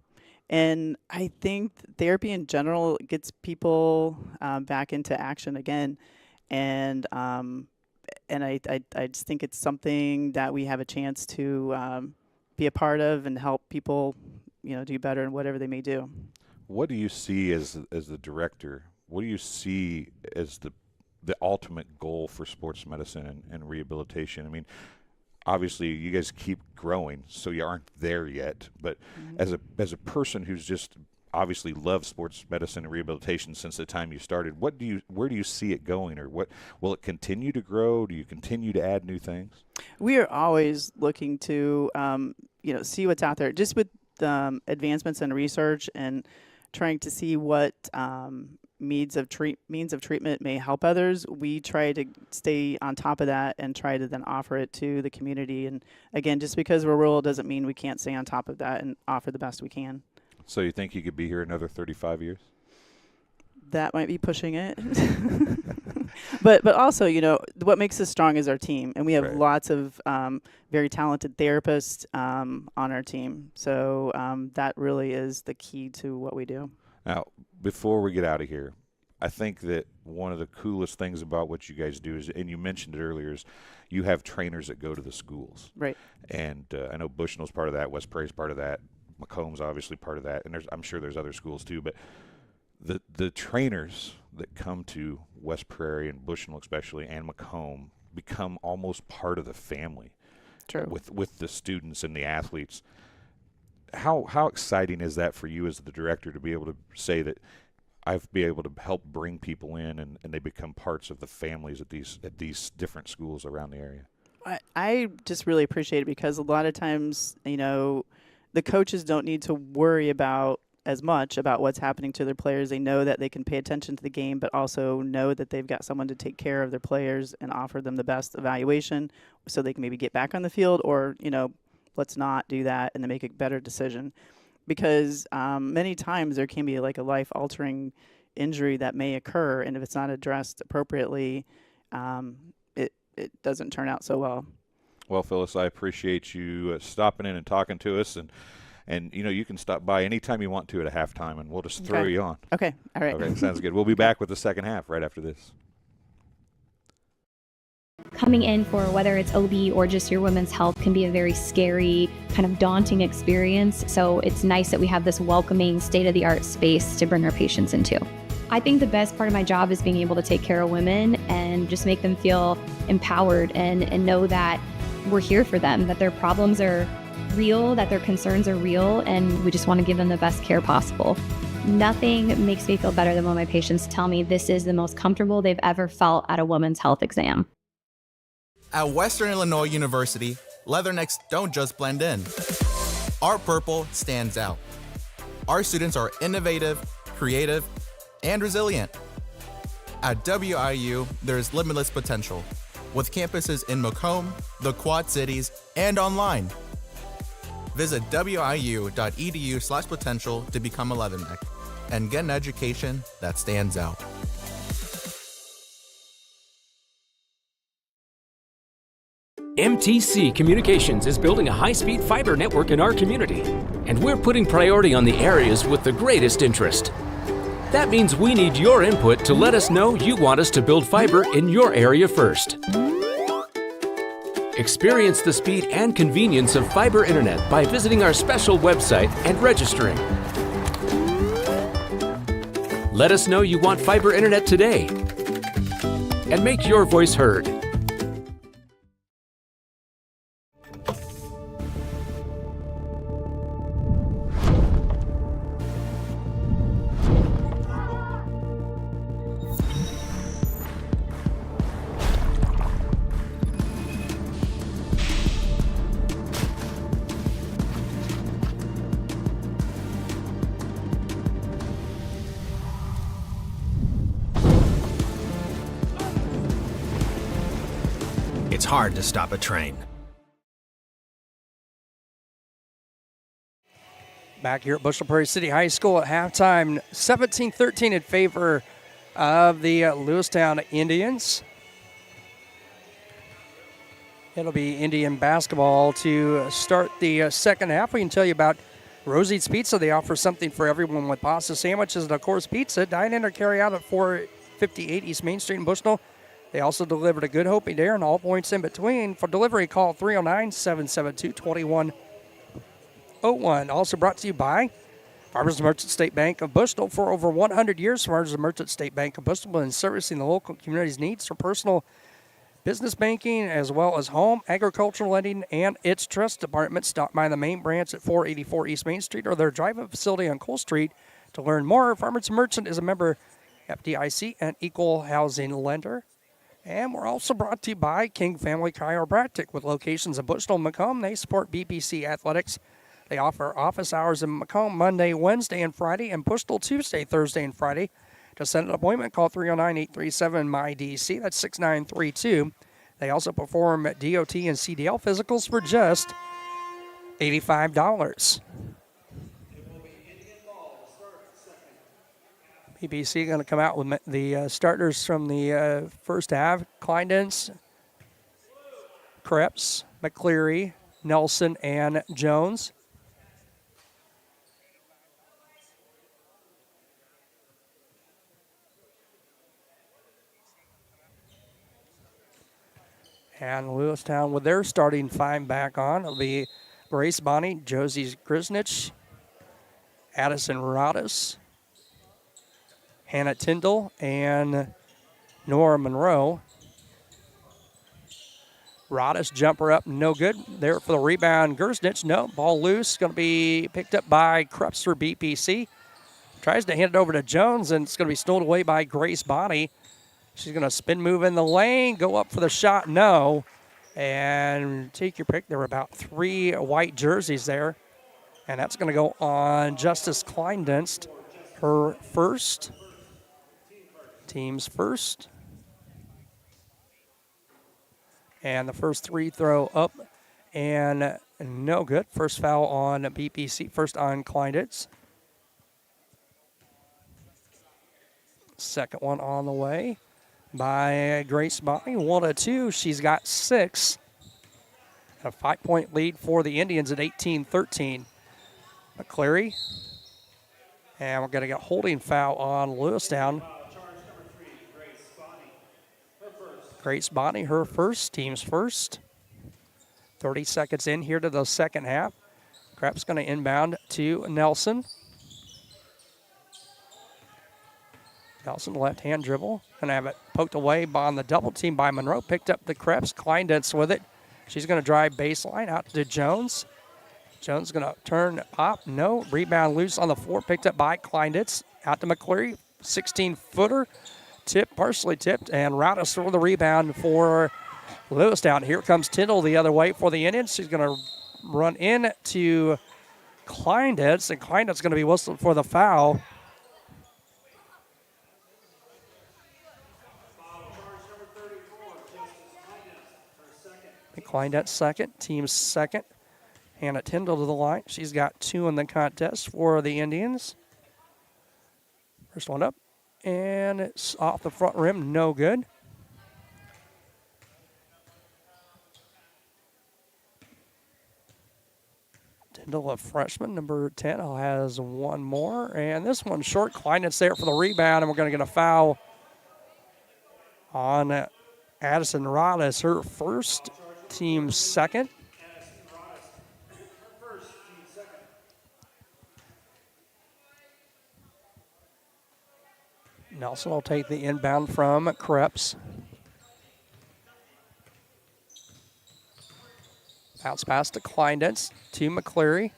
And I think therapy in general gets people back into action again. And I just think it's something that we have a chance to be a part of and help people, do better in whatever they may do. What do you see as the director? What do you see as the ultimate goal for sports medicine and rehabilitation? I mean, obviously you guys keep growing, so you aren't there yet. But as a person who's just obviously loved sports medicine and rehabilitation since the time you started, where do you see it going, or what will it continue to grow? Do you continue to add new things? We are always looking to see what's out there, just with advancements in research and trying to see what means of treatment may help others. We try to stay on top of that and try to then offer it to the community. And again, just because we're rural doesn't mean we can't stay on top of that and offer the best we can. So you think you could be here another 35 years? That might be pushing it. But also, what makes us strong is our team. And we have lots of very talented therapists on our team. So that really is the key to what we do. Now, before we get out of here, I think that one of the coolest things about what you guys do is, and you mentioned it earlier, is you have trainers that go to the schools. Right. And I know Bushnell's part of that, West Prairie's part of that, Macomb's obviously part of that, and I'm sure there's other schools too. But the trainers that come to West Prairie and Bushnell especially, and Macomb, become almost part of the family. True. With the students and the athletes. How exciting is that for you as the director to be able to say that I've been able to help bring people in and they become parts of the families at these different schools around the area? I just really appreciate it, because a lot of times, the coaches don't need to worry about as much about what's happening to their players. They know that they can pay attention to the game, but also know that they've got someone to take care of their players and offer them the best evaluation so they can maybe get back on the field, or, let's not do that and then make a better decision. Because many times there can be like a life-altering injury that may occur, and if it's not addressed appropriately, it doesn't turn out so well. Well, Phyllis, I appreciate you stopping in and talking to us, and you can stop by anytime you want to at a halftime, and we'll just throw you on. Okay, all right. Okay, sounds good. We'll be back with the second half right after this. Coming in for whether it's OB or just your women's health can be a very scary, kind of daunting experience. So it's nice that we have this welcoming, state-of-the-art space to bring our patients into. I think the best part of my job is being able to take care of women and just make them feel empowered and know that we're here for them, that their problems are real, that their concerns are real, and we just want to give them the best care possible. Nothing makes me feel better than when my patients tell me this is the most comfortable they've ever felt at a women's health exam. At Western Illinois University, leathernecks don't just blend in. Our purple stands out. Our students are innovative, creative, and resilient. At WIU, there's limitless potential, with campuses in Macomb, the Quad Cities, and online. Visit wiu.edu/potential to become a leatherneck and get an education that stands out. MTC Communications is building a high-speed fiber network in our community, and we're putting priority on the areas with the greatest interest. That means we need your input to let us know you want us to build fiber in your area first. Experience the speed and convenience of fiber internet by visiting our special website and registering. Let us know you want fiber internet today, and make your voice heard. It's hard to stop a train. Back here at Bushnell-Prairie City High School at halftime, 17-13 in favor of the Lewistown Indians. It'll be Indian basketball to start the second half. We can tell you about Rosie's Pizza. They offer something for everyone with pasta sandwiches and, of course, pizza. Dine in or carry out at 458 East Main Street in Bushnell. They also deliver to Good Hope Dare and all points in between. For delivery, call 309-772-2101. Also brought to you by Farmers Merchant State Bank of Bushnell. For over 100 years, Farmers Merchant State Bank of Bushnell has been servicing the local community's needs for personal business banking as well as home, agricultural lending, and its trust department. Stop by the main branch at 484 East Main Street or their drive-up facility on Cole Street to learn more. Farmers Merchant is a member FDIC and equal housing lender. And we're also brought to you by King Family Chiropractic with locations in Bushnell and Macomb. They support BPC athletics. They offer office hours in Macomb Monday, Wednesday, and Friday, and Bushnell Tuesday, Thursday, and Friday. To set an appointment, call 309-837-MyDC. That's 6932. They also perform DOT and CDL physicals for just $85. BBC going to come out with the starters from the first half. Kleindense, Krebs, McCleary, Nelson, and Jones. And Lewistown with their starting five back on. It'll be Grace Bonnie, Josie Grisnich, Addison Rodis, Hannah Tyndall, and Nora Monroe. Rodis jumper up, no good. There for the rebound, Gersnich, no. Ball loose, going to be picked up by Krebs for BPC. Tries to hand it over to Jones, and it's going to be stolen away by Grace Bonnie. She's going to spin move in the lane, go up for the shot, no. And take your pick. There were about 3 white jerseys there. And that's going to go on Justice Kleindenst, her first. Team's first. And the first free throw up and no good. First foul on BPC, first on Kleindenst. Second one on the way by Grace Bonnie. 1-2. She's got 6. A 5-point lead for the Indians at 18-13. McCleary. And we're going to get a holding foul on Lewistown. Grace Bonnie, her first, team's first. 30 seconds in here to the second half. Krepp's going to inbound to Nelson. Nelson, left-hand dribble. Going to have it poked away on the double team by Monroe. Picked up the Kreps. Kleinditz with it. She's going to drive baseline out to Jones. Jones going to turn up. No. Rebound loose on the floor. Picked up by Kleinditz. Out to McCleary. 16-footer. Tipped, partially tipped. And Routis for the rebound for Lewistown. Here comes Tyndall the other way for the Indians. She's going to run in to Kleinditz. And Kleinditz going to be whistled for the foul. Kleinditz second, team's second. Hannah Tyndall to the line. She's got 2 in the contest for the Indians. First one up, and it's off the front rim, no good. Tyndall, a freshman, number 10, has one more. And this one's short. Kleinditz there for the rebound, and we're going to get a foul on Addison Routis, her first, team second. Nelson will take the inbound from Kreps. Bounce pass to Kleinditz to McCleary.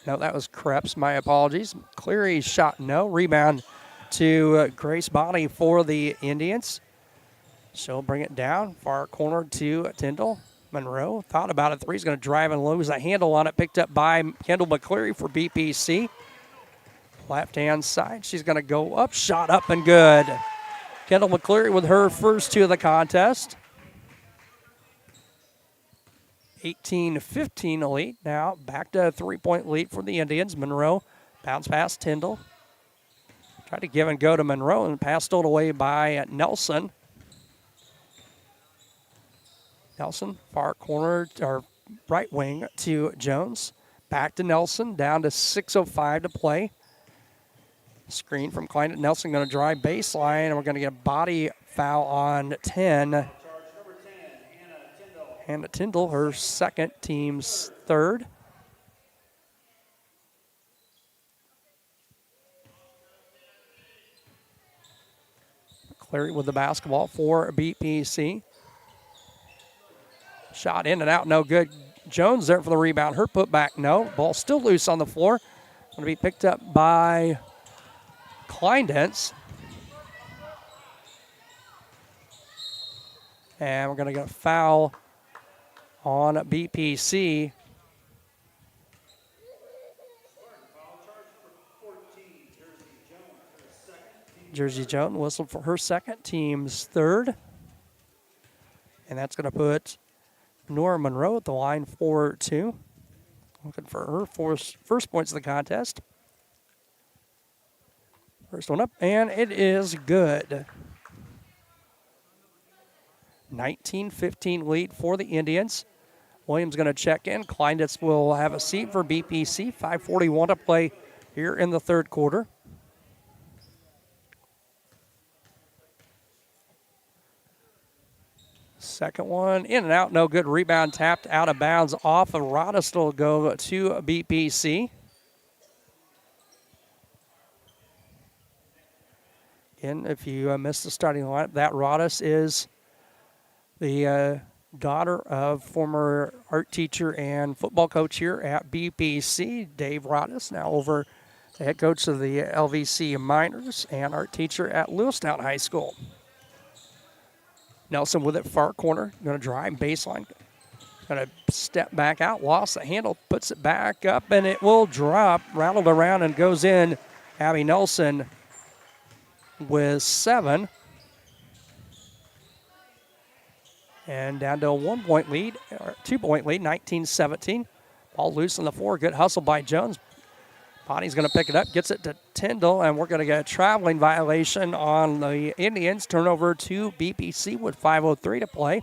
No, that was Kreps. My apologies. McCleary's shot no. Rebound to Grace Bonnie for the Indians. She'll bring it down. Far corner to Tyndall. Monroe thought about it. Three's going to drive and lose a handle on it. Picked up by Kendall McCleary for BPC. Left-hand side. She's going to go up. Shot up and good. Kendall McCleary with her first 2 of the contest. 18-15 lead. Now back to a 3-point lead for the Indians. Monroe bounce past Tyndall. Tried to give and go to Monroe and pass stolen away by Nelson. Nelson, far corner, or right wing to Jones. Back to Nelson, down to 6:05 to play. Screen from Klein. Nelson going to drive baseline, and we're going to get a body foul on 10. Hannah Tyndall, her second, team's third. McCleary with the basketball for BPC. Shot in and out, no good. Jones there for the rebound. Her putback, no. Ball still loose on the floor. Going to be picked up by Kleinditz. And we're going to get a foul on BPC. Jersey Jones whistled for her second, team's third. And that's going to put Nora Monroe at the line for 2. Looking for her first points of the contest. First one up, and it is good. 19-15 lead for the Indians. Williams going to check in. Kleinditz will have a seat for BPC. 5:41 to play here in the third quarter. Second one, in and out, no good. Rebound tapped out of bounds off of Routis. Will go to BPC. Again, if you missed the starting lineup, that Routis is the daughter of former art teacher and football coach here at BPC, Dave Routis, now over the head coach of the LVC Miners and art teacher at Lewistown High School. Nelson with it, far corner, going to drive baseline. Going to step back out, lost the handle, puts it back up, and it will drop, rattled around and goes in. Abby Nelson with 7. And down to a 1-point lead, or 2-point lead, 19-17. Ball loose on the floor, good hustle by Jones. Bonnie's going to pick it up, gets it to Tyndall, and we're going to get a traveling violation on the Indians. Turnover to BPC with 5:03 to play.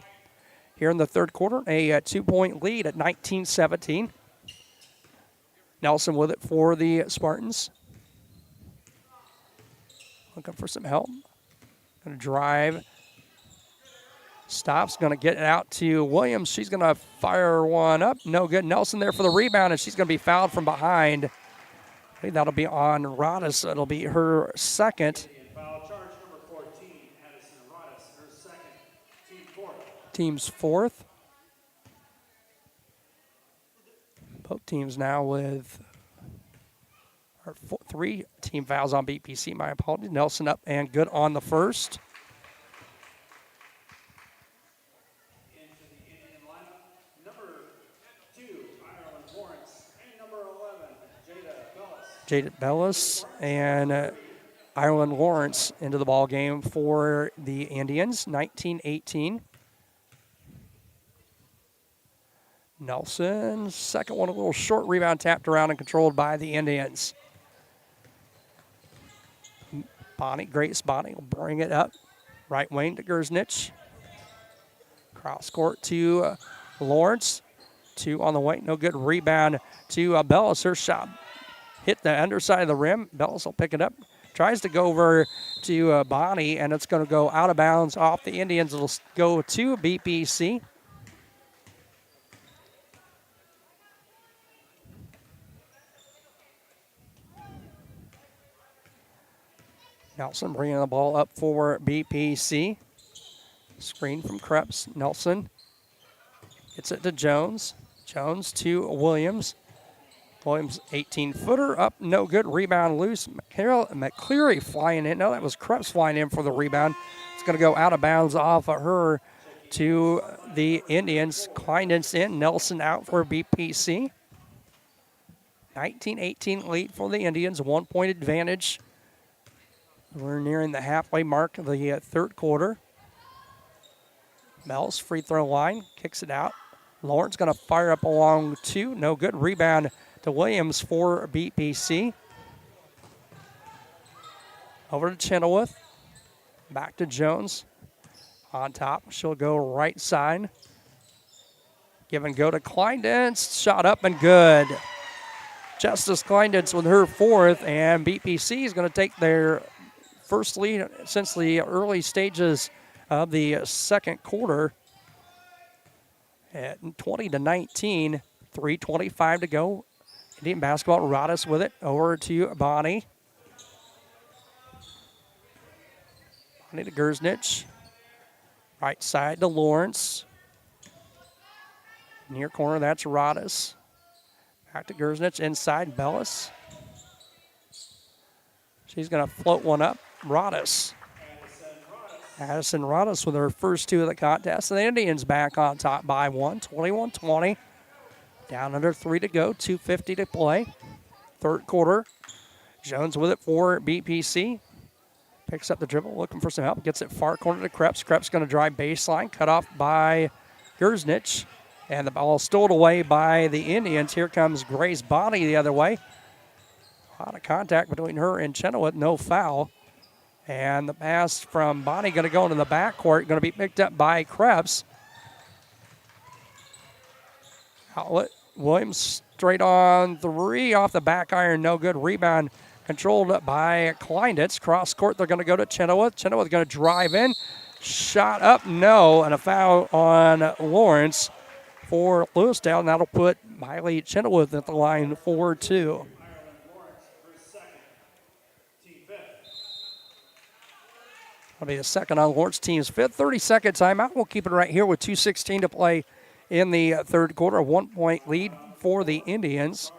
Here in the third quarter, a 2-point lead at 19-17. Nelson with it for the Spartans. Looking for some help. Going to drive Stops, going to get it out to Williams. She's going to fire one up. No good. Nelson there for the rebound, and she's going to be fouled from behind. I think that'll be on Rodis. It'll be her second. Foul charge number 14, Addison Rodis, her second, team fourth. Team's fourth. Both teams now with 3 team fouls on BPC. My apologies. Nelson up and good on the first. Jada Bellis and Ireland Lawrence into the ball game for the Indians, 19-18. Nelson, second one, a little short rebound, tapped around and controlled by the Indians. Grace Bonnie will bring it up. Right wing to Gersnich. Cross court to Lawrence. 2 on the way, no good. Rebound to Bellis. Her shot hit the underside of the rim. Bellis will pick it up. Tries to go over to Bonnie, and it's going to go out of bounds off the Indians. It'll go to BPC. Nelson bringing the ball up for BPC. Screen from Krebs. Nelson gets it to Jones. Jones to Williams. Williams, 18-footer, up, no good. Rebound loose. McCleary flying in. No, that was Krebs flying in for the rebound. It's going to go out of bounds off of her to the Indians. Kleinden's in. Nelson out for BPC. 19-18 lead for the Indians. 1-point advantage. We're nearing the halfway mark of the third quarter. Mel's free throw line. Kicks it out. Lawrence going to fire up along 2. No good. Rebound to Williams for BPC. Over to Chenoweth. Back to Jones. On top. She'll go right side. Give and go to Kleindenz. Shot up and good. Justice Kleindenz with her fourth, and BPC is going to take their first lead since the early stages of the second quarter at 20-19. 3:25 to go. Indian basketball, Rodis with it. Over to Bonnie. Bonnie to Gersnich. Right side to Lawrence. Near corner, that's Rodis. Back to Gersnich. Inside, Bellis. She's going to float one up. Rodis. Addison Rodis with her first 2 of the contest. And the Indians back on top by 1, 21-20. Down under 3 to go, 2:50 to play. Third quarter. Jones with it for BPC. Picks up the dribble, looking for some help. Gets it far corner to Krebs. Krebs going to drive baseline, cut off by Gersnich. And the ball stolen away by the Indians. Here comes Grace Bonnie the other way. A lot of contact between her and Chenoweth, no foul. And the pass from Bonnie going to go into the backcourt, going to be picked up by Krebs. Outlet. Williams straight on 3 off the back iron, no good. Rebound controlled by Kleindenz. Cross court, they're going to go to Chenoweth. Chenoweth going to drive in. Shot up, no, and a foul on Lawrence for Lewistown. That'll put Miley Chenoweth at the line for 2. That'll be the second on Lawrence, team's 5th. 30-second timeout. We'll keep it right here with 2:16 to play in the third quarter. A 1-point lead for the Indians.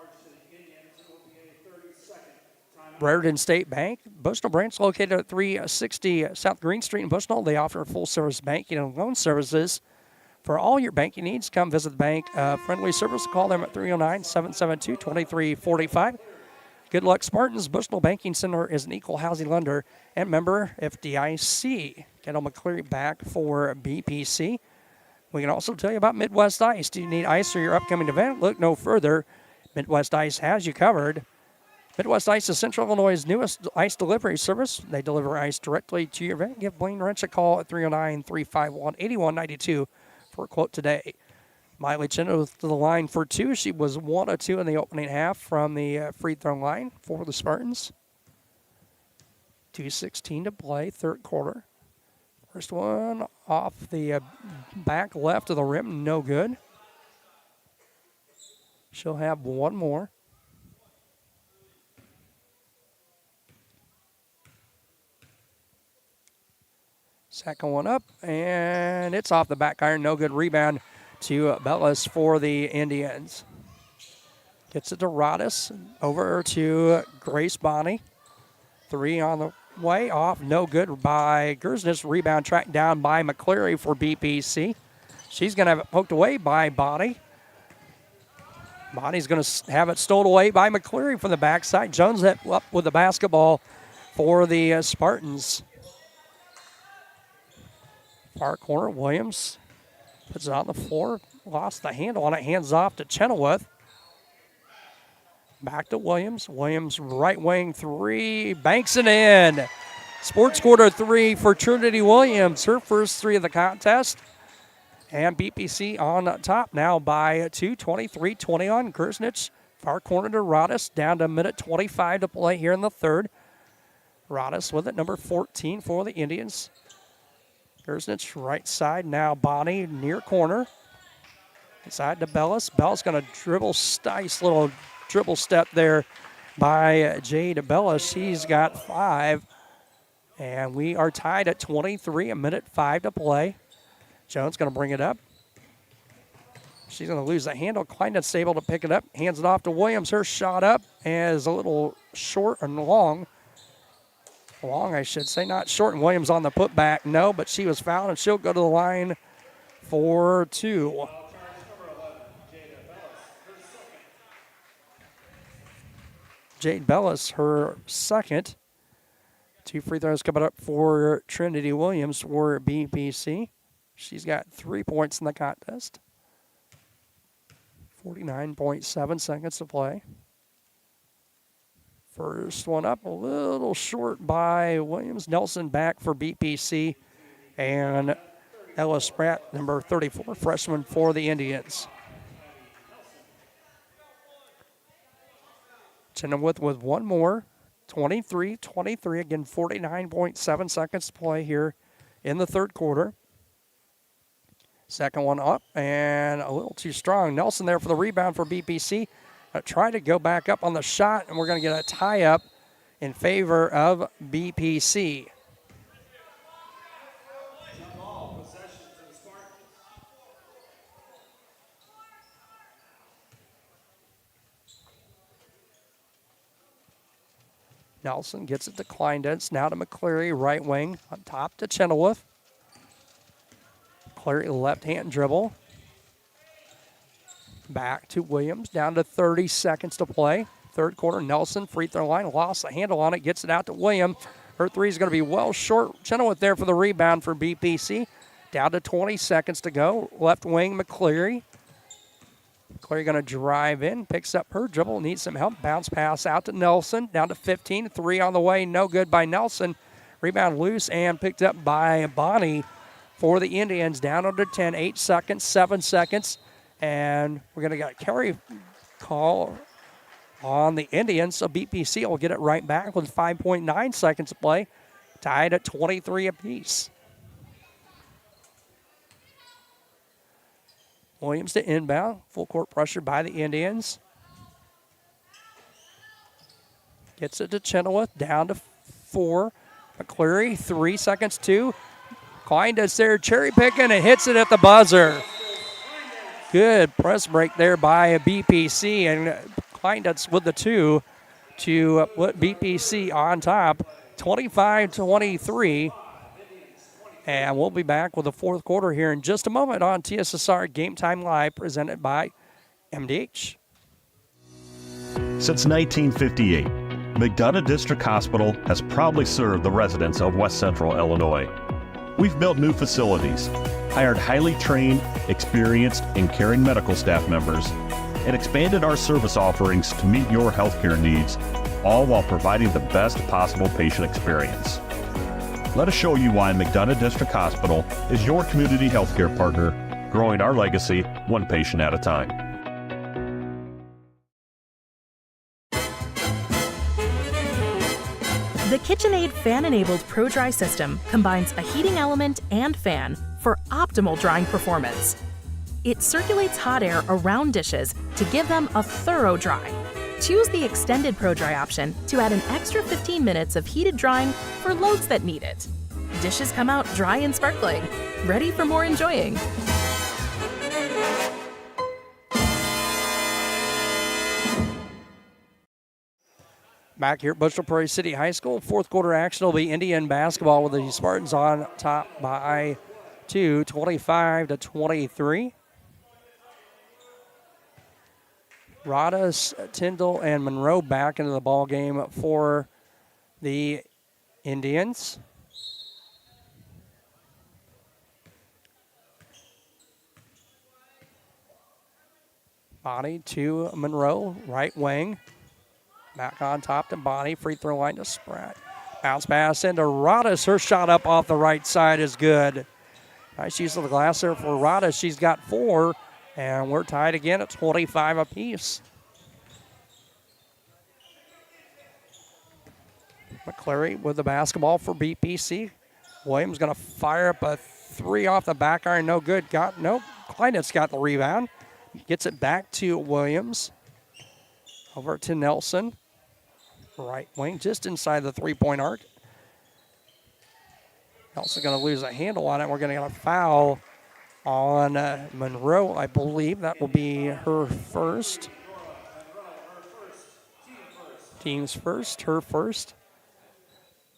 Raritan State Bank, Bushnell branch located at 360 South Green Street in Bushnell. They offer full-service banking and loan services. For all your banking needs, come visit the bank. Friendly service, call them at 309-772-2345. Good luck, Spartans. Bushnell Banking Center is an equal housing lender and member FDIC. Kendall McCleary back for BPC. We can also tell you about Midwest Ice. Do you need ice for your upcoming event? Look no further. Midwest Ice has you covered. Midwest Ice is Central Illinois' newest ice delivery service. They deliver ice directly to your event. Give Blaine Wrench a call at 309-351-8192 for a quote today. Miley Chenoweth to the line for 2. She was 1 of 2 in the opening half from the free throw line for the Spartans. 2:16 to play, third quarter. First one off the back left of the rim, no good. She'll have one more. Second one up, and it's off the back iron, no good. Rebound to Bellis for the Indians. Gets it to Rodis, over to Grace Bonney. Three on the way, off, no good by Gersnitz. Rebound tracked down by McCleary for BPC. She's going to have it poked away by Bonney. Bonnie's going to have it stolen away by McCleary from the backside. Jones up with the basketball for the Spartans. Far corner, Williams puts it on the floor. Lost the handle on it, hands off to Chenoweth. Back to Williams. Williams right wing three, banks it in. Sports quarter three for Trinity Williams. Her first three of the contest. And BPC on top now by 2, 23-20 on Gersnitz. Far corner to Rodis, down to minute 25 to play here in the third. Rodis with it, number 14 for the Indians. Gersnitz right side, now Bonney near corner. Inside to Bellis. Bellis going to dribble, nice little dribble step there by Jade Bellis. She's got 5. And we are tied at 23, a minute 5 to play. Jones going to bring it up. She's going to lose the handle. Kleinet's able to pick it up. Hands it off to Williams. Her shot up is a little short and long. Long, I should say. Not short. And Williams on the putback. No, but she was fouled, and she'll go to the line for 2. Jade Bellis, her second. 2 free throws coming up for Trinity Williams for BPC. She's got 3 points in the contest. 49.7 seconds to play. First one up, a little short by Williams. Nelson back for BPC. And Ella Spratt, number 34, freshman for the Indians. Chenoweth with one more. 23-23. Again, 49.7 seconds to play here in the third quarter. Second one up and a little too strong. Nelson there for the rebound for BPC. Try to go back up on the shot, and we're going to get a tie-up in favor of BPC. Nelson gets it to Kleindenz, now to McCleary, right wing, on top to Chenoweth. McCleary left-hand dribble. Back to Williams, down to 30 seconds to play. Third quarter, Nelson, free throw line, lost the handle on it, gets it out to Williams. Her three is going to be well short. Chenoweth there for the rebound for BPC. Down to 20 seconds to go. Left wing, McCleary. McCleary going to drive in, picks up her dribble, needs some help. Bounce pass out to Nelson, down to 15. 3 on the way, no good by Nelson. Rebound loose and picked up by Bonney for the Indians. Down under 10, 8 seconds, 7 seconds. And we're going to get a carry call on the Indians. So BPC will get it right back with 5.9 seconds to play. Tied at 23 apiece. Williams to inbound. Full court pressure by the Indians. Gets it to Chenoweth. Down to 4. McCleary, 3 seconds, 2. Kleindenz there, cherry picking, and hits it at the buzzer. Good press break there by BPC, and Kleindenz with the 2 to put BPC on top, 25-23. And we'll be back with the fourth quarter here in just a moment on TSSR Game Time Live, presented by MDH. Since 1958, McDonough District Hospital has proudly served the residents of West Central Illinois. We've built new facilities, hired highly trained, experienced, and caring medical staff members, and expanded our service offerings to meet your healthcare needs, all while providing the best possible patient experience. Let us show you why McDonough District Hospital is your community healthcare partner, growing our legacy one patient at a time. The KitchenAid fan-enabled Pro Dry system combines a heating element and fan for optimal drying performance. It circulates hot air around dishes to give them a thorough dry. Choose the extended Pro Dry option to add an extra 15 minutes of heated drying for loads that need it. Dishes come out dry and sparkling, ready for more enjoying. Back here at Bushnell-Prairie City High School, fourth quarter action will be Indian basketball with the Spartans on top by 2, 25-23. Rodas, Tyndall, and Monroe back into the ball game for the Indians. Body to Monroe, right wing. Back on top to Bonnie. Free throw line to Spratt. Bounce pass into Rodas. Her shot up off the right side is good. Nice use of the glass there for Rodas. She's got 4, and we're tied again at 25 apiece. McCleary with the basketball for BPC. Williams going to fire up a 3 off the back iron. No good. Kleinitz got the rebound. Gets it back to Williams. Over to Nelson. Right wing, just inside the three-point arc. Nelson going to lose a handle on it. We're going to get a foul on Monroe, I believe. That will be her first. Team's first, her first.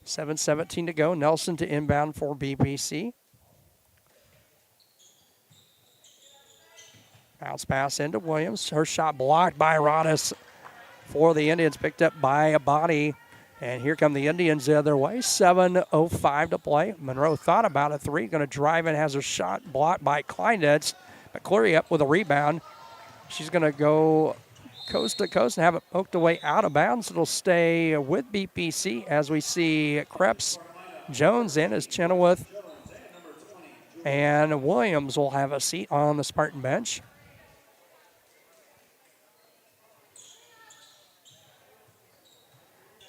7:17 to go. Nelson to inbound for BPC. Bounce pass into Williams. Her shot blocked by Rodas for the Indians, picked up by a Body. And here come the Indians the other way. 7:05 to play. Monroe thought about a 3. Going to drive in, has her shot blocked by Kleinitz. McCleary up with a rebound. She's going to go coast to coast and have it poked away out of bounds. It'll stay with BPC as we see Krebs, Jones in as Chenoweth, and Williams will have a seat on the Spartan bench.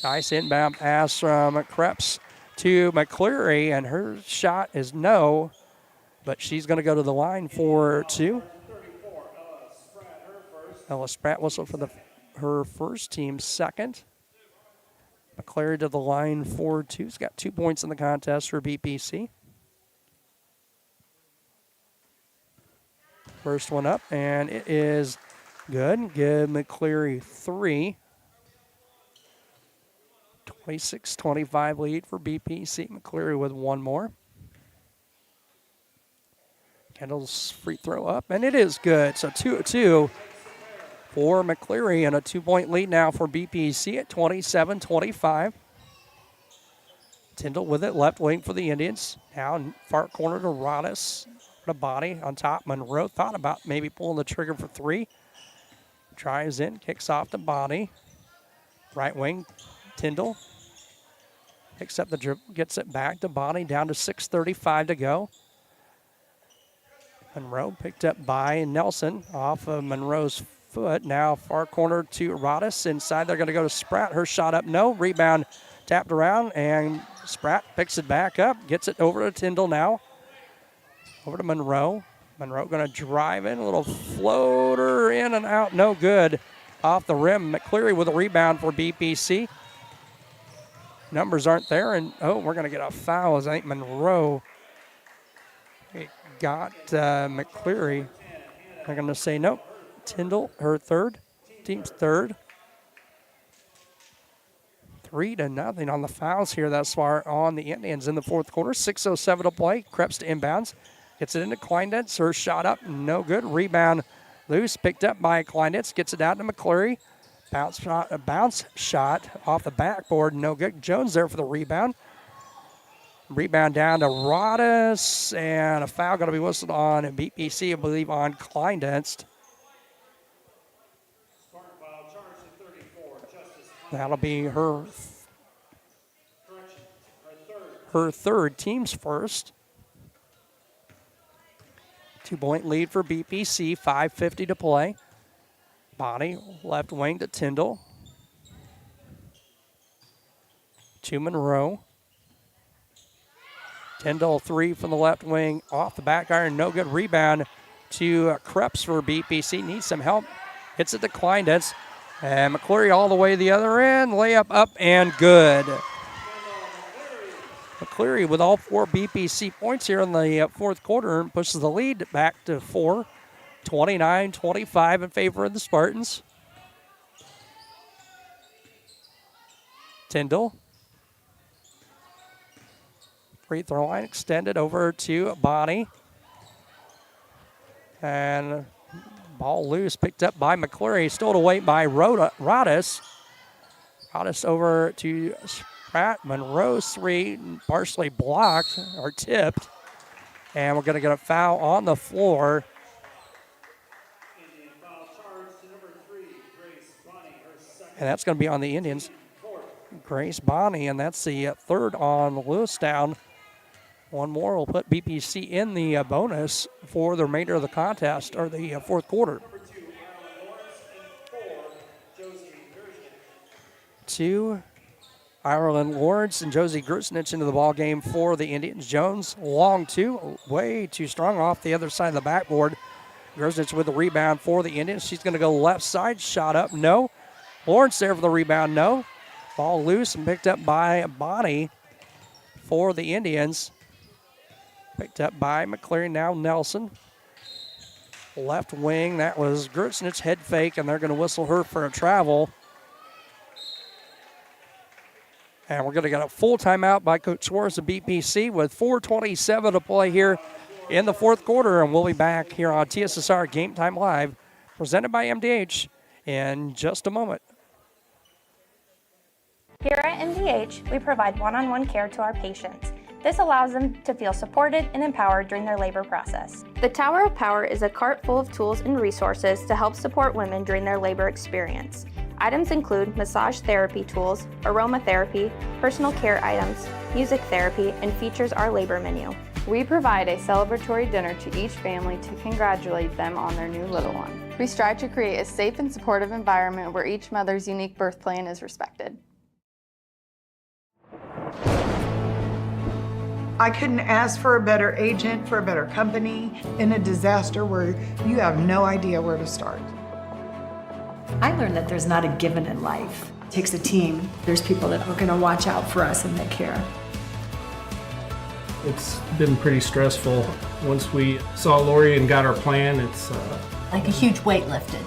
Nice inbound pass from Krebs to McCleary, and her shot is no, but she's going to go to the line for 2. Ella Spratt whistled for her first, team second. McCleary to the line for 2. She's got 2 points in the contest for BPC. First one up, and it is good. Give McCleary 3. 26-25 lead for BPC. McCleary with 1 more. Kendall's free throw up, and it is good. So 2-2 for McCleary, and a 2-point lead now for BPC at 27-25. Tyndall with it, left wing for the Indians. Now far corner to Rodas. The Body on top. Monroe thought about maybe pulling the trigger for 3. Drives in, kicks off the Body. Right wing, Tyndall picks up the dribble, gets it back to Bonnie, down to 6:35 to go. Monroe picked up by Nelson off of Monroe's foot. Now far corner to Rodas. Inside they're going to go to Spratt. Her shot up, no. Rebound tapped around, and Spratt picks it back up, gets it over to Tyndall now. Over to Monroe. Monroe going to drive in, a little floater in and out, no good. Off the rim, McCleary with a rebound for BPC. Numbers aren't there, and we're going to get a foul as I think Monroe got McCleary. They're going to say nope. Tyndall, her third, team's third. 3-0 on the fouls here thus far on the Indians in the fourth quarter. 6:07 to play. Krebs to inbounds. Gets it into Kleinitz. Her shot up, no good. Rebound loose, picked up by Kleinitz. Gets it out to McCleary. Bounce shot off the backboard, no good. Jones there for the rebound. Rebound down to Rodas, and a foul going to be whistled on BPC, I believe, on Kleinitz. That'll be her third, team's first. 2-point lead for BPC, 5:50 to play. Body left wing to Tyndall. to Monroe. Tyndall, 3 from the left wing, off the back iron, no good. Rebound to Krebs for BPC. Needs some help. Hits it to Kleinditz. And McCleary all the way to the other end. Layup up and good. McCleary with all 4 BPC points here in the fourth quarter and pushes the lead back to 4. 29-25 in favor of the Spartans. Tyndall. Free throw line extended over to Bonnie. And ball loose, picked up by McCleary, stolen away by Rodis. Rodis over to Spratt. Monroe's 3 partially blocked or tipped. And we're going to get a foul on the floor. And that's going to be on the Indians. Grace Bonnie, and that's the third on Lewistown. One more will put BPC in the bonus for the remainder of the contest, or the fourth quarter. 2, Ireland Lawrence and Josie Grusnich into the ball game for the Indians. Jones, long 2, way too strong off the other side of the backboard. Grusnich with the rebound for the Indians. She's going to go left side, shot up, no. Lawrence there for the rebound, no. Ball loose and picked up by Bonnie for the Indians. Picked up by McCleary, now Nelson. Left wing, that was Grusnich's head fake, and they're going to whistle her for a travel. And we're going to get a full timeout by Coach Suarez of BPC with 4:27 to play here in the fourth quarter, and we'll be back here on TSSR Game Time Live, presented by MDH, in just a moment. Here at MDH, we provide one-on-one care to our patients. This allows them to feel supported and empowered during their labor process. The Tower of Power is a cart full of tools and resources to help support women during their labor experience. Items include massage therapy tools, aromatherapy, personal care items, music therapy, and features our labor menu. We provide a celebratory dinner to each family to congratulate them on their new little one. We strive to create a safe and supportive environment where each mother's unique birth plan is respected. I couldn't ask for a better agent, for a better company in a disaster where you have no idea where to start. I learned that there's not a given in life. It takes a team. There's people that are going to watch out for us and that care. It's been pretty stressful. Once we saw Lori and got our plan, it's like a huge weight lifted.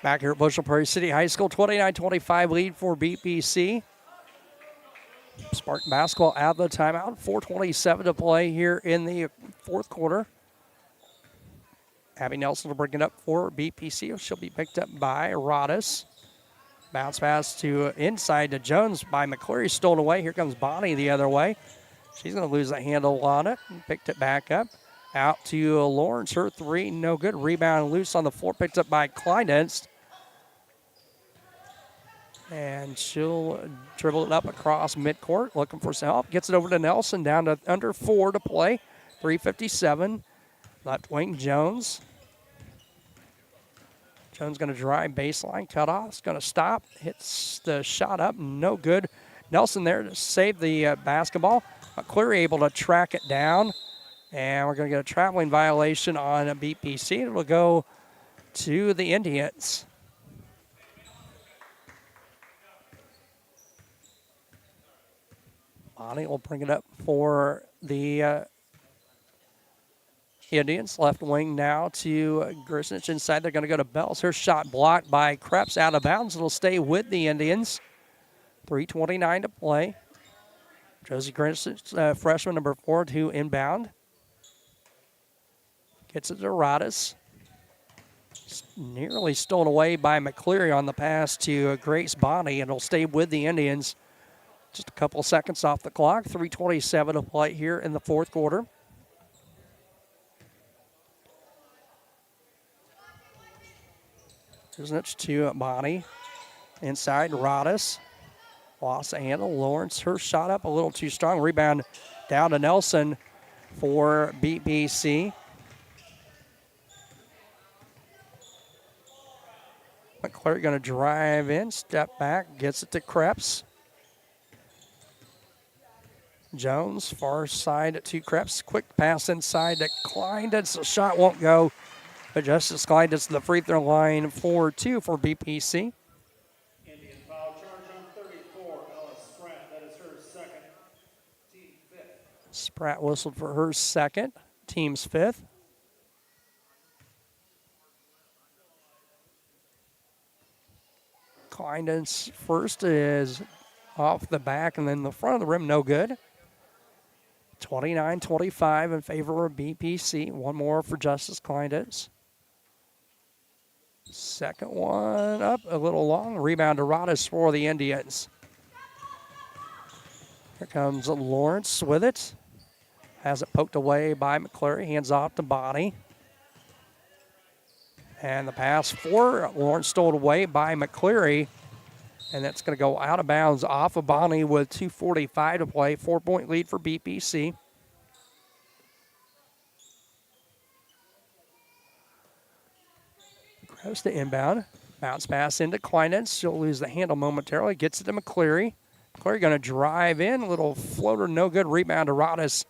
Back here at Bushnell-Prairie City High School, 29-25 lead for BPC. Spartan basketball out of the timeout. 4:27 to play here in the fourth quarter. Abby Nelson will bring it up for BPC. She'll be picked up by Rodis. Bounce pass to inside to Jones by McCleary. Stolen away. Here comes Bonnie the other way. She's going to lose the handle on it. Picked it back up. Out to Lawrence. Her 3, no good. Rebound loose on the floor. Picked up by Kleinenst. And she'll dribble it up across midcourt, looking for some help. Gets it over to Nelson, down to under 4 to play. 3:57. Left wing, Jones. Jones going to drive baseline, cut off. It's going to stop. Hits the shot up, no good. Nelson there to save the basketball. McCleary able to track it down. And we're going to get a traveling violation on a BPC. It will go to the Indians. Bonnie will bring it up for the Indians. Left wing now to Grusnich inside. They're going to go to Bells. Her shot blocked by Krebs out of bounds. It'll stay with the Indians. 3:29 to play. Josie Grusnich, freshman number 4, to inbound. Gets it to Rodis. Nearly stolen away by McCleary on the pass to Grace Bonnie, and it'll stay with the Indians. Just a couple seconds off the clock. 3:27 to play here in the fourth quarter. Grusnich to Bonnie. Inside, Rodis. Lost the handle. Lawrence, her shot up a little too strong. Rebound down to Nelson for BPC. McClure going to drive in, step back, gets it to Krebs. Jones, far side to Krebs. Quick pass inside to Kleindienst. The shot won't go, but Justice Kleindienst to the free throw line for 2 for BPC. Indian foul charge on 34, Ellis Spratt. That is her second, team fifth. Spratt whistled for her second, team's fifth. Kleindienst first is off the back, and then the front of the rim, no good. 29-25 in favor of BPC. One more for Justice Kleindienst. Second one up, a little long. Rebound to Rodis for the Indians. Here comes Lawrence with it. Has it poked away by McCleary. Hands off to Bonnie. And the pass for Lawrence stolen away by McCleary. And that's going to go out of bounds off of Bonnie with 2:45 to play. 4-point lead for BPC. Goes to inbound. Bounce pass into Kleindienst. She'll lose the handle momentarily. Gets it to McCleary. McCleary going to drive in. A little floater, no good. Rebound to Rodis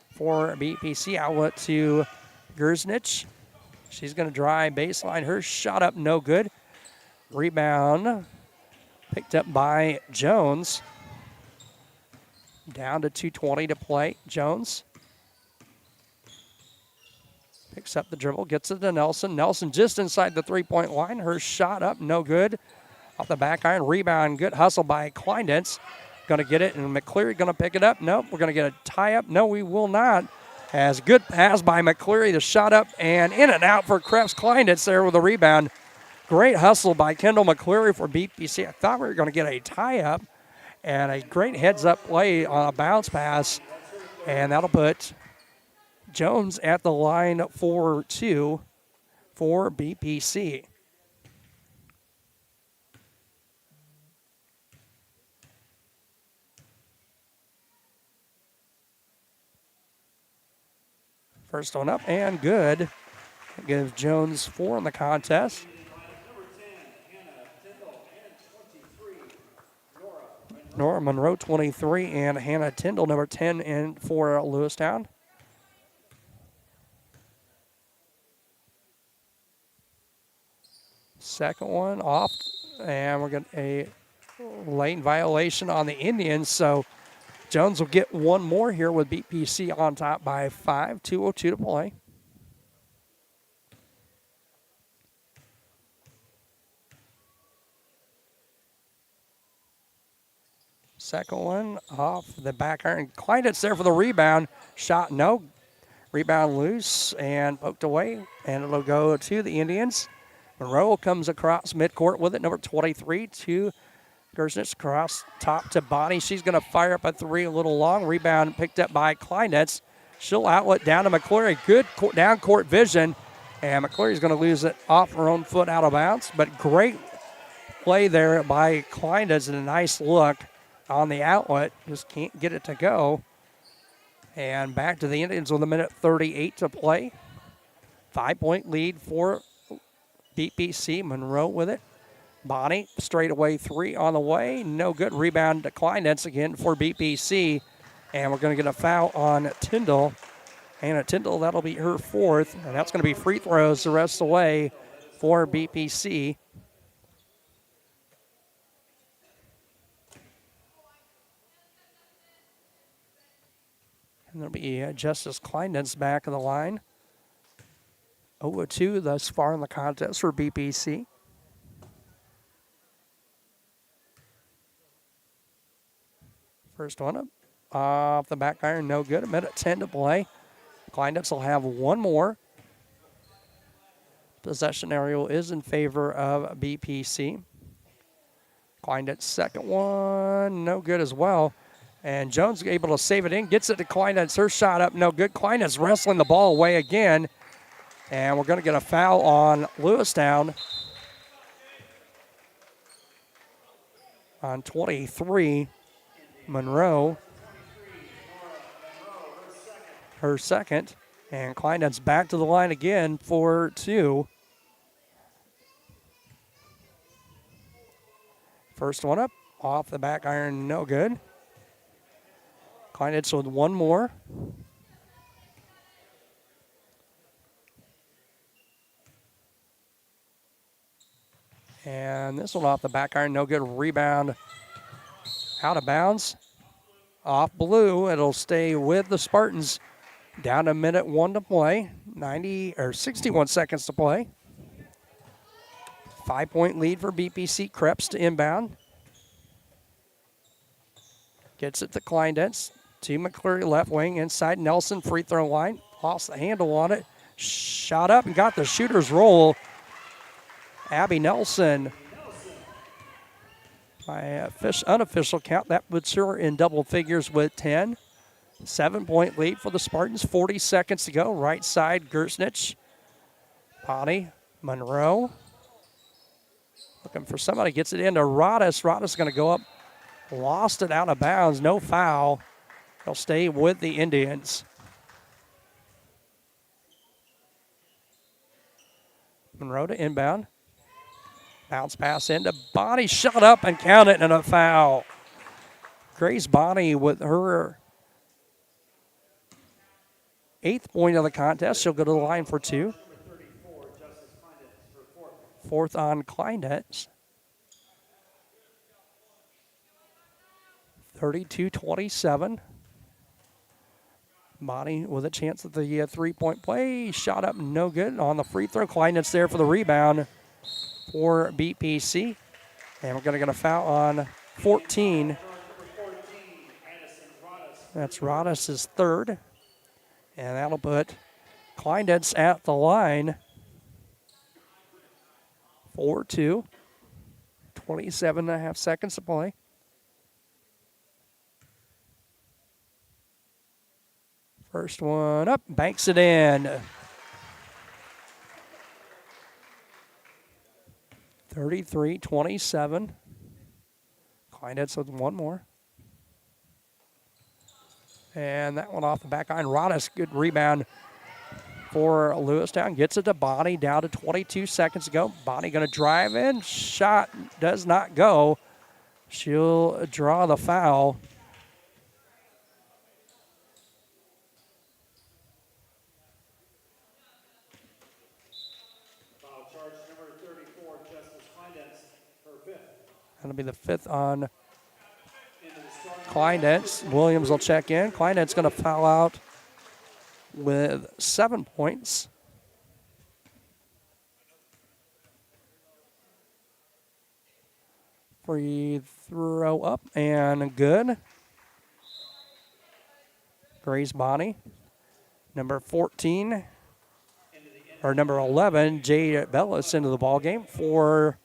for BPC. Outlet to Gersnich. She's going to drive baseline. Her shot up, no good. Rebound picked up by Jones. Down to 2:20 to play. Jones picks up the dribble, gets it to Nelson. Nelson just inside the three-point line. Her shot up, no good. Off the back iron, rebound, good hustle by Kleindienst. Going to get it, and McCleary going to pick it up. Nope, we're going to get a tie-up. No, we will not. As good pass by McCleary, the shot up and in and out for Krebs. Kleindienst there with a rebound. Great hustle by Kendall McCleary for BPC. I thought we were going to get a tie-up, and a great heads-up play on a bounce pass, and that'll put Jones at the line for 2 for BPC. First one up and good. That gives Jones 4 in the contest. Nora Monroe, 23, and Hannah Tyndall, number 10, in for Lewistown. Second one off, and we're going to a lane violation on the Indians, so Jones will get one more here with BPC on top by 5, 2:02 to play. Second one off the back iron. Kleindienst there for the rebound. Shot no. Rebound loose and poked away, and it'll go to the Indians. Monroe comes across midcourt with it, number 23 to Gersnich, across top to Bonnie. She's going to fire up a three, a little long. Rebound picked up by Kleindienst. She'll outlet down to McCleary. Good down court vision, and McCleary's going to lose it off her own foot out of bounds, but great play there by Kleindienst and a nice look on the outlet. Just can't get it to go. And back to the Indians with 1:38 to play. 5-point lead for BPC. Monroe with it. Bonnie, straightaway three on the way. No good. Rebound to Kleindienst again for BPC. And we're going to get a foul on Tyndall. Hannah Tyndall, that'll be her 4th. And that's going to be free throws the rest of the way for BPC. And there'll be Justice Kleindienst back of the line. 0-2 thus far in the contest for BPC. First one up off the back iron, no good. 1:10 to play. Kleindienst will have one more. Possession area is in favor of BPC. Kleindienst second one, no good as well. And Jones able to save it in, gets it to Kleindienst. Her shot up, no good. Kleindienst wrestling the ball away again. And we're going to get a foul on Lewistown on 23. Monroe, her second. And Kleindienst back to the line again for 2. First one up, off the back iron, no good. Kleinitz with one more. And this one off the back iron, no good. Rebound out of bounds. Off blue, it'll stay with the Spartans. Down to minute 1 to play. 61 seconds to play. 5-point lead for BPC. Krebs to inbound. Gets it to Kleinitz. To McCleary left wing. Inside Nelson, free throw line. Lost the handle on it. Shot up and got the shooter's roll. Abby Nelson. By unofficial count, that puts her in double figures with 10. 7-point lead for the Spartans. 40 seconds to go. Right side, Gersnich. Bonnie, Monroe. Looking for somebody. Gets it into Rodis. Rodis going to go up. Lost it out of bounds. No foul. They'll stay with the Indians. Monroe to inbound. Bounce pass into Bonnie. Shot up and count it, and a foul. Grace Bonnie with her 8th point of the contest. She'll go to the line for 2. Fourth on Kleinitz. 32-27. Bonnie with a chance at the 3-point play. Shot up, no good on the free throw. Kleinitz there for the rebound for BPC. And we're going to get a foul on 14. That's Rodis' 3rd. And that'll put Kleinitz at the line. 4-2. 27.5 seconds to play. First one up, banks it in. 33-27. Kleinitz with one more. And that one off the back iron. Rodis, good rebound for Lewistown. Gets it to Bonnie, down to 22 seconds to go. Bonnie going to drive in. Shot does not go. She'll draw the foul. Foul charge number 34, Justice Kleinitz, her 5th. That'll be the 5th on Kleinitz. Williams will check in. Kleinitz going to foul out with 7 points. Free throw up and good. Grace Bonnie. Number 14, or number 11, Jay Bellis into the ball game for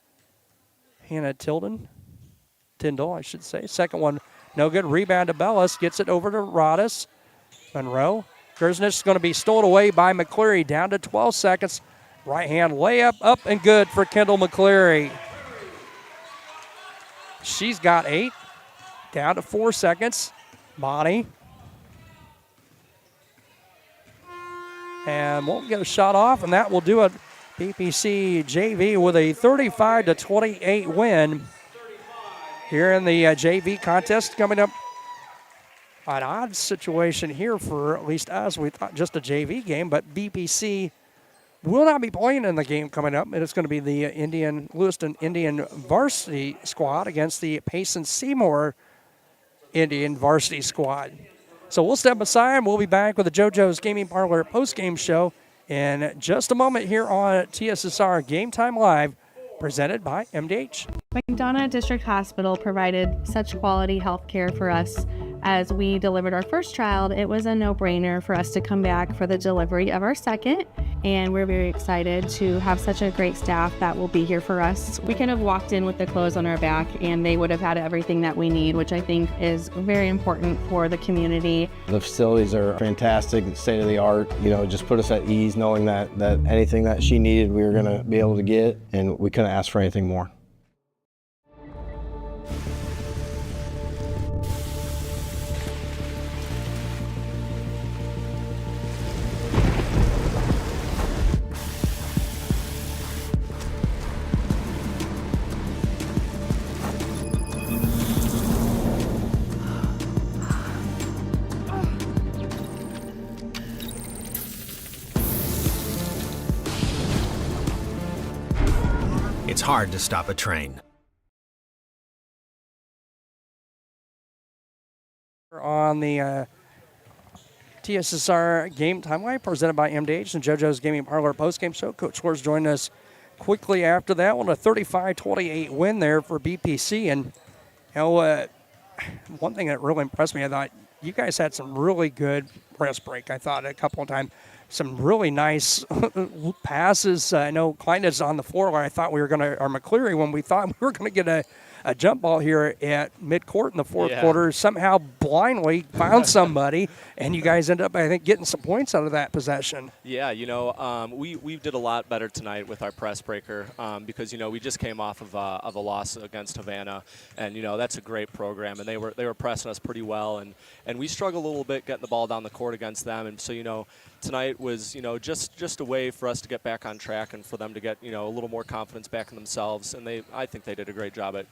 Hannah Tyndall, I should say. Second one, no good. Rebound to Bellis. Gets it over to Rodis. Monroe. Gersnich is going to be stolen away by McCleary. Down to 12 seconds. Right hand layup up and good for Kendall McCleary. She's got 8. Down to 4 seconds. Bonnie. And won't get a shot off, and that will do it. BPC JV with a 35-28 win here in the JV contest. Coming up, an odd situation here for at least us. We thought just a JV game, but BPC will not be playing in the game coming up. And it's going to be the Lewiston Indian varsity squad against the Payson Seymour Indian varsity squad. So we'll step aside. We'll be back with the JoJo's Gaming Parlor post-game show in just a moment here on TSSR Game Time Live, presented by MDH. McDonough District Hospital provided such quality health care for us. As we delivered our first child, it was a no-brainer for us to come back for the delivery of our second, and we're very excited to have such a great staff that will be here for us. We could have walked in with the clothes on our back and they would have had everything that we need, which I think is very important for the community. The facilities are fantastic, state of the art, just put us at ease knowing that anything that she needed we were going to be able to get, and we couldn't ask for anything more. It's hard to stop a train. On the TSSR Game Time Live presented by MDH and JoJo's Gaming Parlor postgame show. Coach Schwartz joined us quickly after that one, a 35-28 win there for BPC. And, one thing that really impressed me, I thought you guys had some really good press break. I thought a couple of times, some really nice passes. I know Klein's on the floor where I thought we were going to, or McCleary, when we thought we were going to get a jump ball here at midcourt in the fourth quarter, somehow blindly found somebody, and you guys end up, I think, getting some points out of that possession. Yeah, we did a lot better tonight with our press breaker because we just came off of a loss against Havana, and that's a great program, and they were pressing us pretty well, and we struggled a little bit getting the ball down the court against them, and so tonight was just a way for us to get back on track and for them to get a little more confidence back in themselves, and I think they did a great job at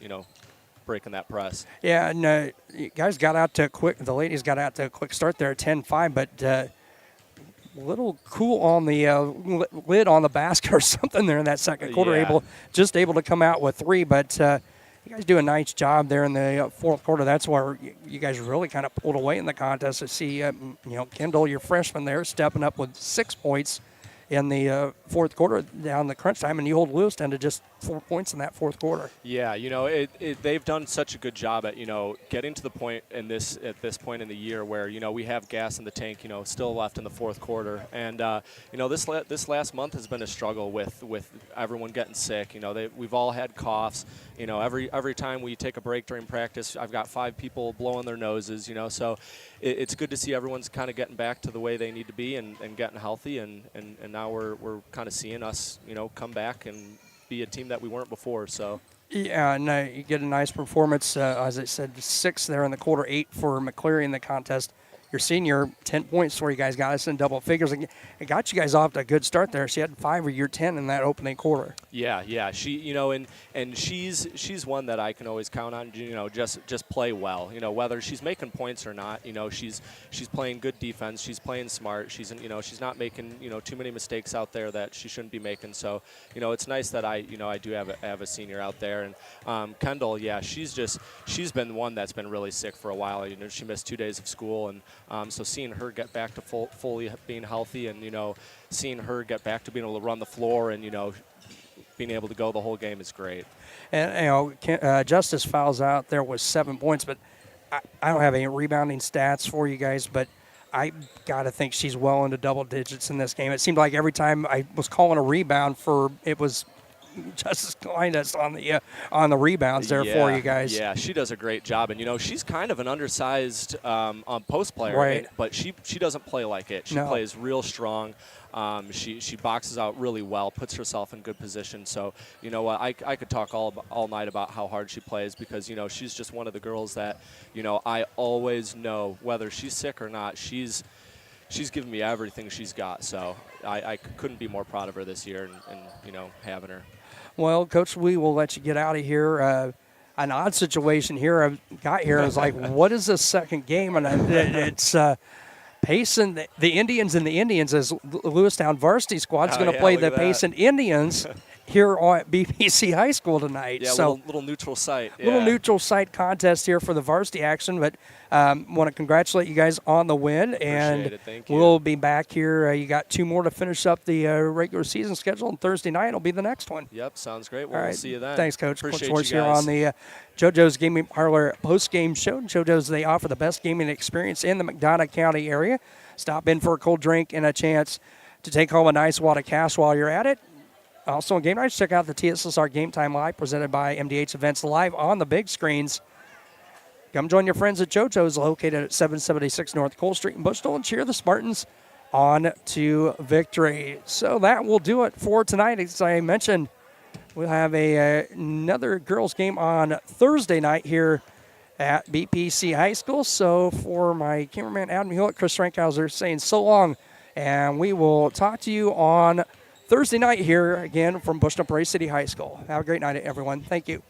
breaking that press. Yeah, and you guys got out to a quick. The ladies got out to a quick start there at 10-5, but a little cool on the lid on the basket or something there in that second quarter. Able to come out with 3, but you guys do a nice job there in the fourth quarter. That's where you guys really kind of pulled away in the contest. To see Kendall, your freshman there, stepping up with 6 points in the fourth quarter down the crunch time, and you hold Lewistown to just 4 points in that fourth quarter. Yeah, they've done such a good job at getting to the point at this point in the year where we have gas in the tank still left in the fourth quarter, and this last month has been a struggle with everyone getting sick. We've all had coughs. Every time we take a break during practice, I've got 5 people blowing their noses. So it's good to see everyone's kind of getting back to the way they need to be and getting healthy, and now we're kind of seeing us come back and be a team that we weren't before. So yeah, and you get a nice performance. As I said, 6 there in the quarter, 8 for McCleary in the contest. Your senior, 10 points where you guys got us in double figures. It got you guys off to a good start there. She had 5 of your 10 in that opening quarter. Yeah. She, and she's one that I can always count on. Just play well. Whether she's making points or not. She's playing good defense. She's playing smart. She's not making too many mistakes out there that she shouldn't be making. So it's nice that I do have a senior out there. And Kendall, she's been one that's been really sick for a while. She missed 2 days of school, and so seeing her get back to fully being healthy, and seeing her get back to being able to run the floor and being able to go the whole game is great. And Justice fouls out there with 7 points, but I don't have any rebounding stats for you guys, but I got to think she's well into double digits in this game. It seemed like every time I was calling a rebound it was Justice Kleines on the rebounds there for you guys. Yeah, she does a great job, and she's kind of an undersized post player, right? But she doesn't play like it. She plays real strong. She boxes out really well, puts herself in good position. So I could talk all night about how hard she plays, because she's just one of the girls that I always know, whether she's sick or not, she's given me everything she's got. So I couldn't be more proud of her this year, and having her. Well, Coach, we will let you get out of here. An odd situation here I got here. I was like, what is this second game? And it's Payson, the Indians and the Indians, as Lewistown varsity squad is going to play the Payson Indians here at BPC High School tonight. Yeah, so little neutral site. Little neutral site contest here for the varsity action, but want to congratulate you guys on the win. And Thank you. We'll be back here. You got 2 more to finish up the regular season schedule, and Thursday night will be the next one. Yep, sounds great. Well, All right. We'll see you then. Thanks, Coach. Appreciate Coach Schwartz you here guys. on the JoJo's Gaming Parlor post-game show. JoJo's, they offer the best gaming experience in the McDonough County area. Stop in for a cold drink and a chance to take home a nice wad of cash while you're at it. Also on game nights, check out the TSSR Game Time Live presented by MDH Events live on the big screens. Come join your friends at JoJo's, located at 776 North Cole Street in Bushnell, and cheer the Spartans on to victory. So that will do it for tonight. As I mentioned, we'll have another girls game on Thursday night here at BPC High School. So for my cameraman, Adam Hulett, Chris Rankhauser saying so long, and we will talk to you on Thursday night here again from Bushnell-Prairie City High School. Have a great night, everyone. Thank you.